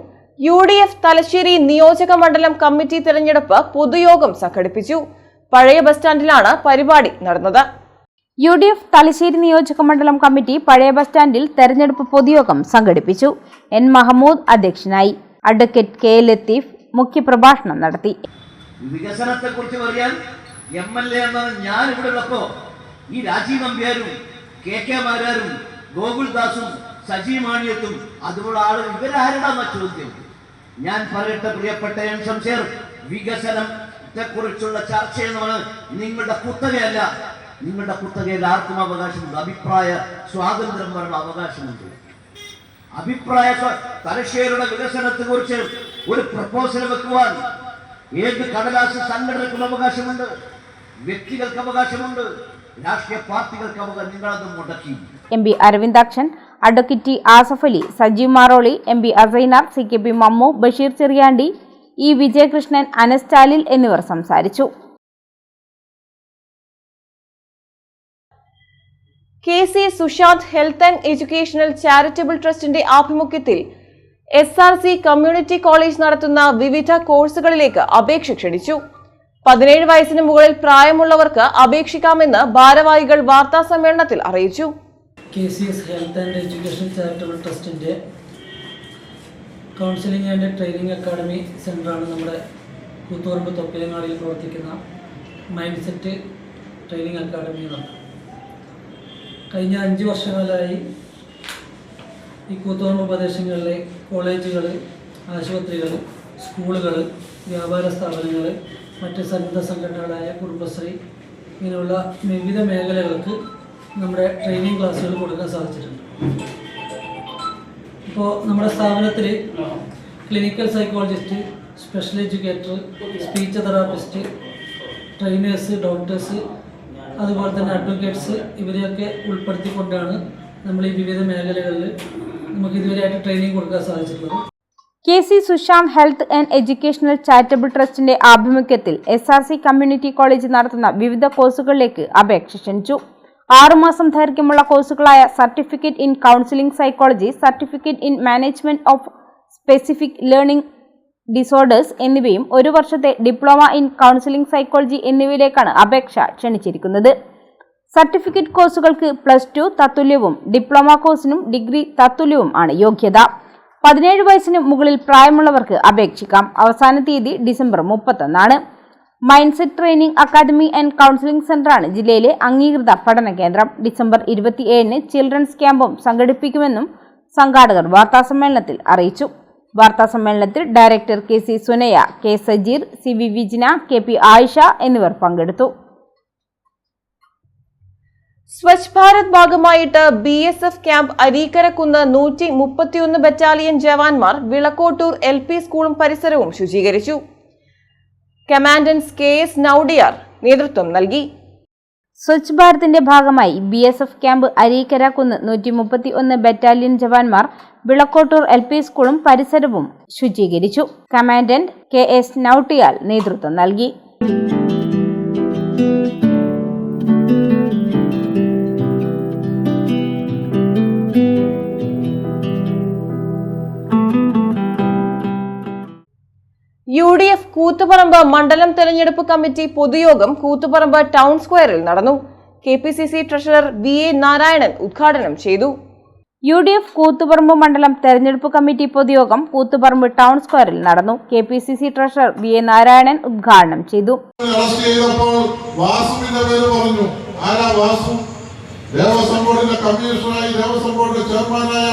UDF തലശ്ശേരി നിയോജക മണ്ഡലം കമ്മിറ്റി തെരഞ്ഞെടുപ്പ് പൊതുയോഗം സംഘടിപ്പിച്ചു. പഴയ ബസ് സ്റ്റാൻഡിലാണ് പരിപാടി നടന്നത്. UDF തലശ്ശേരി നിയോജക മണ്ഡലം കമ്മിറ്റി പഴയ ബസ് സ്റ്റാൻഡിൽ തെരഞ്ഞെടുപ്പ് പൊതുയോഗം സംഘടിപ്പിച്ചു. N മഹമ്മൂദ് അധ്യക്ഷനായി. അഡ്വക്കേറ്റ് K ലത്തീഫ് മുഖ്യപ്രഭാഷണം നടത്തി. വികസനത്തെ കുറിച്ച് പറയാൻ MLA എന്നാണ് ഞാൻ ഇവിടെ ഉള്ളപ്പോ ഈ രാജീവ് നമ്പ്യാരും KK മാരാരും ഗോകുൽദാസും സജി മാണിയത്തും അതുപോലെ ആളുകൾ ഇവരാരുടെന്ന ചോദ്യം. ഞാൻ പറയട്ടെ പ്രിയപ്പെട്ട എൻ ശംസേർ, വികസനത്തെ കുറിച്ചുള്ള ചർച്ച എന്നാണ് നിങ്ങളുടെ കുത്തകയല്ല. നിങ്ങളുടെ കുത്തകയിൽ ആർക്കും അവകാശമുണ്ട്. അഭിപ്രായ സ്വാതന്ത്ര്യം പറയുന്ന അവകാശമുണ്ട്. അഭിപ്രായ തലശ്ശേരിയുടെ വികസനത്തെ കുറിച്ച് ഒരു പ്രപ്പോസൽ വെക്കുവാൻ ഏത് കടലാസ് സംഘടനയ്ക്കും അവകാശമുണ്ട്, വ്യക്തികൾക്ക് അവകാശമുണ്ട്, രാഷ്ട്രീയ പാർട്ടികൾക്ക് അവകാശം. നിങ്ങളത് മുടക്കി. MP Aravindakshan, advocate Asaf Ali, Sajeev Maroli, MP Assainar, CKP Mammu, Basheer Cheriyandi, E Vijayakrishnan, Anas Chalil എന്നിവർ സംസാരിച്ചു. KC Sushanth health and educational charitable ട്രസ്റ്റിന്റെ ആഭിമുഖ്യത്തിൽ SRC കമ്മ്യൂണിറ്റി കോളേജ് നടത്തുന്ന വിവിധ കോഴ്സുകളിലേക്ക് അപേക്ഷ ക്ഷണിച്ചു. 17 വയസ്സിന് മുകളിൽ പ്രായമുള്ളവർക്ക് അപേക്ഷിക്കാമെന്ന് ഭാരവാഹികൾ വാർത്താ സമ്മേളനത്തിൽ അറിയിച്ചു. KCS health and education charitable ട്രസ്റ്റിൻ്റെ കൗൺസിലിംഗ് ആൻഡ് ട്രെയിനിങ് അക്കാഡമി സെൻ്ററാണ് നമ്മുടെ കൂത്തുപറമ്പ് തൊപ്പിലങ്ങാടിയിൽ പ്രവർത്തിക്കുന്ന മൈൻഡ് സെറ്റ് ട്രെയിനിങ് അക്കാഡമി എന്നാണ്. കഴിഞ്ഞ 5 വർഷങ്ങളായി ഈ കൂത്തുപറമ്പ് പ്രദേശങ്ങളിലെ കോളേജുകൾ, ആശുപത്രികൾ, സ്കൂളുകൾ, വ്യാപാര സ്ഥാപനങ്ങൾ, മറ്റ് സന്നദ്ധ സംഘടനകളായ കുടുംബശ്രീ, ഇങ്ങനെയുള്ള വിവിധ മേഖലകൾക്ക് നമ്മുടെ ട്രെയിനിങ് ക്ലാസ്സുകൾ കൊടുക്കാൻ സാധിച്ചിട്ടുണ്ട്. ഇപ്പോൾ നമ്മുടെ സ്ഥാപനത്തിൽ clinical psychologist, special educator, speech therapist, trainers, doctors, അതുപോലെ തന്നെ അഡ്വക്കേറ്റ്സ് ഇവരെയൊക്കെ ഉൾപ്പെടുത്തിക്കൊണ്ടാണ് നമ്മൾ ഈ വിവിധ മേഖലകളിൽ നമുക്ക് ഇതുവരെയായിട്ട് ട്രെയിനിങ് കൊടുക്കാൻ സാധിച്ചിട്ടുള്ളത്. KC Sushanth health and educational charitable ട്രസ്റ്റിന്റെ ആഭിമുഖ്യത്തിൽ SRC കമ്മ്യൂണിറ്റി കോളേജ് നടത്തുന്ന വിവിധ കോഴ്സുകളിലേക്ക് അപേക്ഷ ക്ഷണിച്ചു. 6 മാസം ദൈർഘ്യമുള്ള കോഴ്സുകളായ certificate in counselling psychology, certificate in management of specific learning disorders എന്നിവയും 1 വർഷത്തെ ഡിപ്ലോമ ഇൻ കൗൺസിലിംഗ് സൈക്കോളജി എന്നിവയിലേക്കാണ് അപേക്ഷ ക്ഷണിച്ചിരിക്കുന്നത്. സർട്ടിഫിക്കറ്റ് കോഴ്സുകൾക്ക് +2 തത്തുല്യവും ഡിപ്ലോമ കോഴ്സിനും ഡിഗ്രി തത്തുല്യവും ആണ് യോഗ്യത. 17 വയസ്സിന് മുകളിൽ പ്രായമുള്ളവർക്ക് അപേക്ഷിക്കാം. അവസാന തീയതി December 31. Mind set training academy and counselling സെന്ററാണ് ജില്ലയിലെ അംഗീകൃത പഠന കേന്ദ്രം. ഡിസംബർ 27 ചിൽഡ്രൻസ് ക്യാമ്പും സംഘടിപ്പിക്കുമെന്നും സംഘാടകർ വാർത്താസമ്മേളനത്തിൽ അറിയിച്ചു. വാർത്താസമ്മേളനത്തിൽ director KC Sunaya, K Sajeer, CV Vijina, KP Ayisha എന്നിവർ പങ്കെടുത്തു. സ്വച്ഛ് ഭാരത് ഭാഗമായിട്ട് BSF ക്യാമ്പ് അരീക്കരക്കുന്ന് 131 ബറ്റാലിയൻ ജവാന്മാർ വിളക്കോട്ടൂർ LP സ്കൂളും പരിസരവും ശുചീകരിച്ചു. കമാൻഡന്റ് KS നൌഡിയാർ നേതൃത്വം നൽകി. സ്വച്ഛ് ഭാരതിന്റെ ഭാഗമായി BSF ക്യാമ്പ് അരീക്കരക്കുന്ന് 131 ബറ്റാലിയൻ ജവാന്മാർ വിളക്കോട്ടൂർ LP സ്കൂളും പരിസരവും ശുചീകരിച്ചു. കമാൻഡന്റ് KS നൌഡിയാർ നേതൃത്വം നൽകി. UDF കൂത്തുപറമ്പ് മണ്ഡലം തെരഞ്ഞെടുപ്പ് കമ്മിറ്റി പൊതുയോഗം കൂത്തുപറമ്പ് ടൗൺ സ്ക്വയറിൽ നടന്നു. KPCC ട്രഷറർ VA നാരായണൻ ഉദ്ഘാടനം ചെയ്തു. UDF കൂത്തുപറമ്പ് മണ്ഡലം തെരഞ്ഞെടുപ്പ് കമ്മിറ്റി പൊതുയോഗം കൂത്തുപറമ്പ് ടൗൺ സ്ക്വയറിൽ നടന്നു. KPCC ട്രഷറർ VA നാരായണൻ ഉദ്ഘാടനം ചെയ്തു. ദേവസ്വം ബോർഡിന്റെ കമ്മീഷണറായി ദേവസ്വം ബോർഡ് ചെയർമാനായ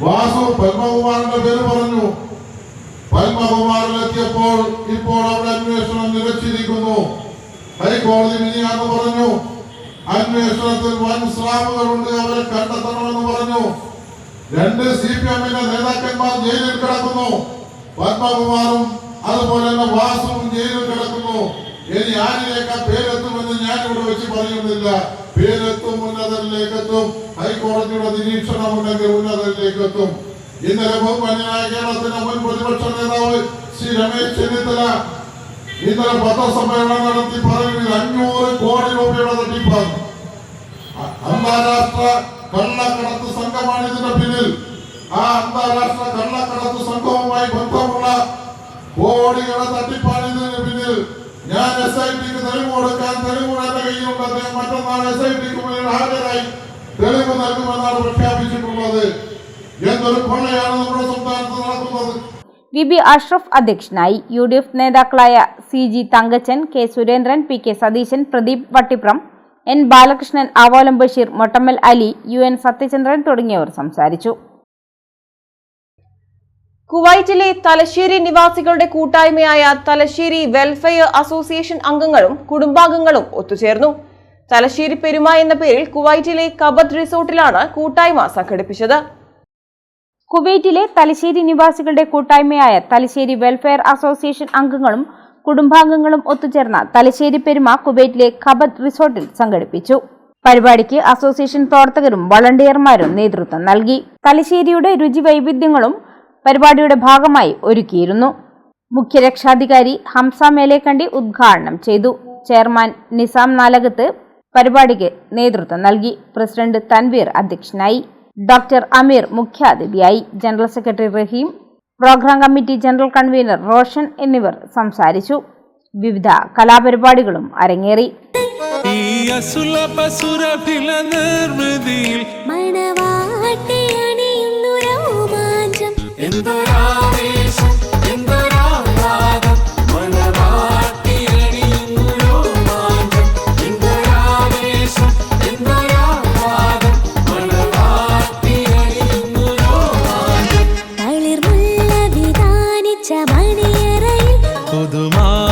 വാസു പത്മകുമാറിന്റെ പേര് പറഞ്ഞു. പത്മകുമാറിലെത്തിയപ്പോൾ ഇപ്പോൾ അവിടെ അന്വേഷണം നിലച്ചിരിക്കുന്നു. ഹൈക്കോടതി മിനിയാന്ന് പറഞ്ഞു. അന്വേഷണത്തിൽ വൻ സ്രാവുകളുണ്ട്, അവരെ കണ്ടെത്തണമെന്ന് പറഞ്ഞു. 2 CPM-ന്റെ നേതാക്കന്മാർ ജയിലിൽ കിടക്കുന്നു. പത്മകുമാറും അതുപോലെ തന്നെ വാസുവും ജയിലിൽ കിടക്കുന്നു. ഇനി ആരിലേക്ക് പേരെത്തുമെന്ന് ഞാൻ ഇവിടെ വെച്ച് പറയുന്നില്ല. പേരെത്തും, ഉന്നതരിലേക്കെത്തും. ഹൈക്കോടതിയുടെ നിരീക്ഷണം ഉണ്ടെങ്കിൽ ഉന്നതരിലേക്കെത്തും. ഇന്നലെ ബഹുമാന്യനായ കേരളത്തിന്റെ മുൻ പ്രതിപക്ഷ നേതാവ് ശ്രീ രമേശ് ചെന്നിത്തല ഇന്നലെ പത്രസമ്മേളനം നടത്തി പറയുന്നത് 500 കോടി രൂപയുടെ തട്ടിപ്പാണ്. അന്താരാഷ്ട്ര കള്ളക്കടത്ത് സംഘമാണ് ഇതിന്റെ പിന്നിൽ. ആ അന്താരാഷ്ട്ര കള്ളക്കടത്ത് സംഘവുമായി ബന്ധമുള്ള കോടികളുടെ തട്ടിപ്പാണ് ഇതിന് പിന്നിൽ. ഞാൻ SITക്ക് തെളിവ് കൊടുക്കാൻ എന്റെ കയ്യിലുണ്ട്. അദ്ദേഹം മറ്റന്നാൾ SITക്ക് മുന്നിൽ ഹാജരായി തെളിവ് നൽകുമെന്നാണ് പ്രഖ്യാപിച്ചിട്ടുള്ളത്. എന്തൊരു കൊള്ളയാണ് നമ്മുടെ സംസ്ഥാനത്ത് നടക്കുന്നത്. VB അഷ്റഫ് അധ്യക്ഷനായി. UDF നേതാക്കളായ CG Thankachan, K Surendran, PK Satheesan, Pradeep Vattipram, N Balakrishnan, Avolam Basheer, Mottammal Ali, UN Sathyachandran തുടങ്ങിയവർ സംസാരിച്ചു. കുവൈറ്റിലെ തലശ്ശേരി നിവാസികളുടെ കൂട്ടായ്മയായ തലശ്ശേരി വെൽഫെയർ അസോസിയേഷൻ അംഗങ്ങളും കുടുംബാംഗങ്ങളും ഒത്തുചേർന്നു. തലശ്ശേരി പെരുമ എന്ന പേരിൽ കുവൈറ്റിലെ കബത്ത് റിസോർട്ടിലാണ് കൂട്ടായ്മ സംഘടിപ്പിച്ചത്. കുവൈറ്റിലെ തലശ്ശേരി നിവാസികളുടെ കൂട്ടായ്മയായ തലശ്ശേരി വെൽഫെയർ അസോസിയേഷൻ അംഗങ്ങളും കുടുംബാംഗങ്ങളും ഒത്തുചേർന്ന തലശ്ശേരി പെരുമ കുവൈറ്റിലെ ഖബത്ത് റിസോർട്ടിൽ സംഘടിപ്പിച്ചു. പരിപാടിക്ക് അസോസിയേഷൻ പ്രവർത്തകരും വളണ്ടിയർമാരും നേതൃത്വം നൽകി. തലശ്ശേരിയുടെ രുചി വൈവിധ്യങ്ങളും പരിപാടിയുടെ ഭാഗമായി ഒരുക്കിയിരുന്നു. മുഖ്യരക്ഷാധികാരി ഹംസ മേലേക്കണ്ടി ഉദ്ഘാടനം ചെയ്തു. ചെയർമാൻ നിസാം നാലകത്ത് പരിപാടിക്ക് നേതൃത്വം നൽകി. പ്രസിഡന്റ് തൻവീർ അധ്യക്ഷനായി. ഡോക്ടർ അമീർ മുഖ്യാതിഥിയായി. General secretary Rahim, programme committee general convener Roshan എന്നിവർ സംസാരിച്ചു. വിവിധ കലാപരിപാടികളും അരങ്ങേറി.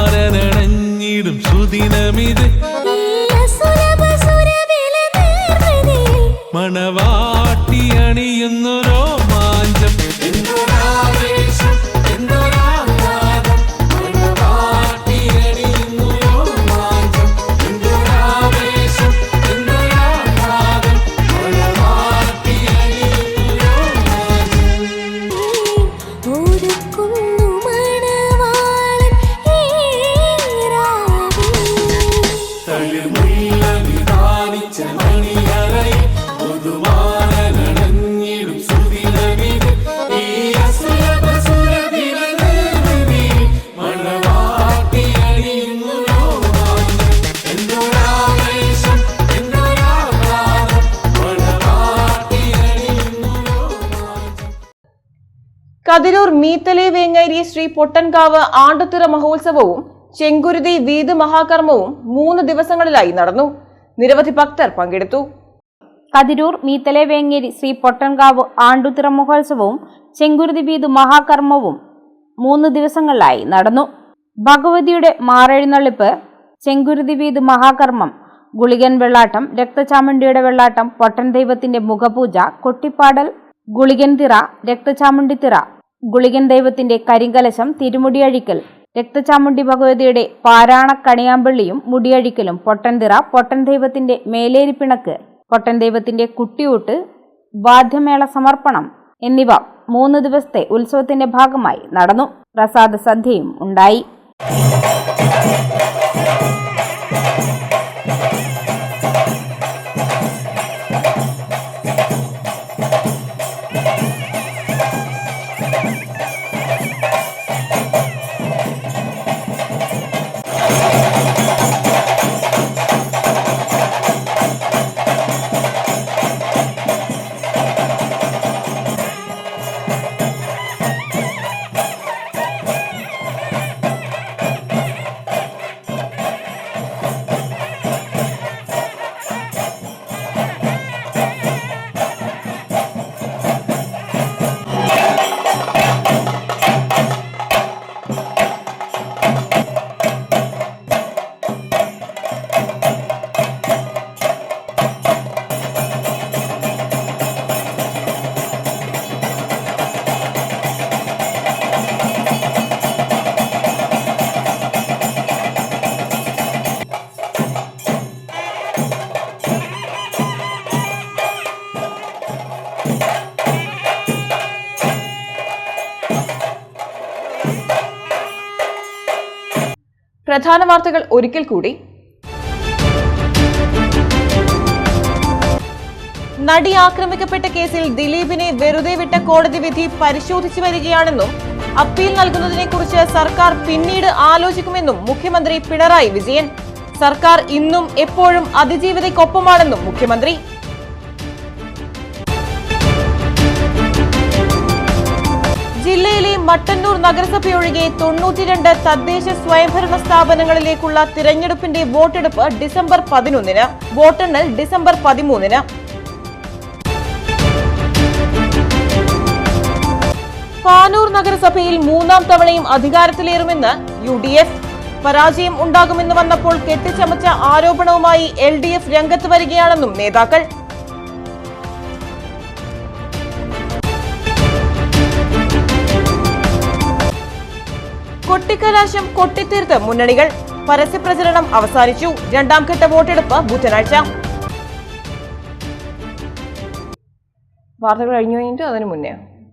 പുതുമാരനണഞ്ഞിടും സുദിനമിത് അണിയുന്നു രോമാഞ്ചം എന്തൊരാവേശം എന്തൊരാഹ്ലാദം മണവാട്ടി അണിയുന്നു രോമാഞ്ചം എന്തൊരാവേശം എന്തൊരാഹ്ലാദം മണവാട്ടി അണിയുന്നു രോമാഞ്ചം ഒരുക്കുന്നു മണവാളൻ തളിർമുല്ല വിധാനിച്ച മണിയറയിൽ പുതുമാനടഞ്ഞിടും സുദിനമിത് ഈ അസുരസുരദിനനിൽ മണവാട്ടി അണിയുന്നു രോമാഞ്ചം എന്തൊരാവേശം എന്തൊരാഹ്ലാദം മണവാട്ടി അണിയുന്നു രോമാഞ്ചം. കതിരൂർ മീത്തലെ വേങ്ങേരി ശ്രീ പൊട്ടൻകാവ് ആണ്ടുത്തിറ മഹോത്സവവും ചെങ്കുരുതി വീത് മഹാകർമ്മവും 3 ദിവസങ്ങളിലായി നടന്നു. നിരവധി ഭക്തർ പങ്കെടുത്തു. കതിരൂർ മീത്തലെ വേങ്ങേരി ശ്രീ പൊട്ടൻകാവ് ആണ്ടുത്തിറ മഹോത്സവവും ചെങ്കുരുതി വീത് മഹാകർമ്മവും 3 ദിവസങ്ങളിലായി നടന്നു. ഭഗവതിയുടെ മാറെഴുന്നള്ളിപ്പ്, ചെങ്കുരുതി വീത് മഹാകർമ്മം, ഗുളികൻ വെള്ളാട്ടം, രക്തചാമുണ്ടിയുടെ വെള്ളാട്ടം, പൊട്ടൻ ദൈവത്തിന്റെ മുഖപൂജ, കൊട്ടിപ്പാടൽ, ഗുളികൻ തിറ, രക്തചാമുണ്ടിത്തിറ, ഗുളികൻ ദൈവത്തിന്റെ കരിങ്കലശം, തിരുമുടിയഴിക്കൽ, രക്തചാമുണ്ടി ഭഗവതിയുടെ പാരാണ കണിയാമ്പള്ളിയും മുടിയഴിക്കലും, പൊട്ടൻതിറ, പൊട്ടൻ ദൈവത്തിന്റെ മേലേരിപ്പിണക്ക്, പൊട്ടൻ ദൈവത്തിന്റെ കുട്ടിയൂട്ട്, വാദ്യമേള സമർപ്പണം എന്നിവ 3 ദിവസത്തെ ഉത്സവത്തിന്റെ ഭാഗമായി നടന്നു. പ്രസാദ സദ്യയും ഉണ്ടായി. പ്രധാന വാർത്തകൾ ഒരിക്കൽ കൂടി. നടി ആക്രമിക്കപ്പെട്ട കേസിൽ ദിലീപിനെ വെറുതെ വിട്ട കോടതി വിധി പരിശോധിച്ചു വരികയാണെന്നും അപ്പീൽ നൽകുന്നതിനെക്കുറിച്ച് സർക്കാർ പിന്നീട് ആലോചിക്കുമെന്നും മുഖ്യമന്ത്രി പിണറായി വിജയൻ. സർക്കാർ ഇന്നും എപ്പോഴും അതിജീവിതയ്ക്കൊപ്പമാണെന്നും മുഖ്യമന്ത്രി. ജില്ലയിലെ മട്ടന്നൂർ നഗരസഭയൊഴികെ 92 തദ്ദേശ സ്വയംഭരണ സ്ഥാപനങ്ങളിലേക്കുള്ള തിരഞ്ഞെടുപ്പിന്റെ വോട്ടെടുപ്പ് ഡിസംബർ 11-ന്, വോട്ടെണ്ണൽ ഡിസംബർ 13-ന്. പാനൂർ നഗരസഭയിൽ 3ാം തവണയും അധികാരത്തിലേറുമെന്ന് UDF. പരാജയം ഉണ്ടാകുമെന്ന് വന്നപ്പോൾ കെട്ടിച്ചമച്ച ആരോപണവുമായി LDF രംഗത്ത് വരികയാണെന്നും നേതാക്കൾ. കൊട്ടിക്കലാശം കൊട്ടിത്തീർത്ത് മുന്നണികൾ. പരസ്യപ്രചരണം അവസാനിച്ചു. 2ാം ഘട്ട വോട്ടെടുപ്പ് ബുധനാഴ്ച. വാർത്തകൾ കഴിഞ്ഞു കഴിഞ്ഞിട്ട് അതിനു മുന്നേ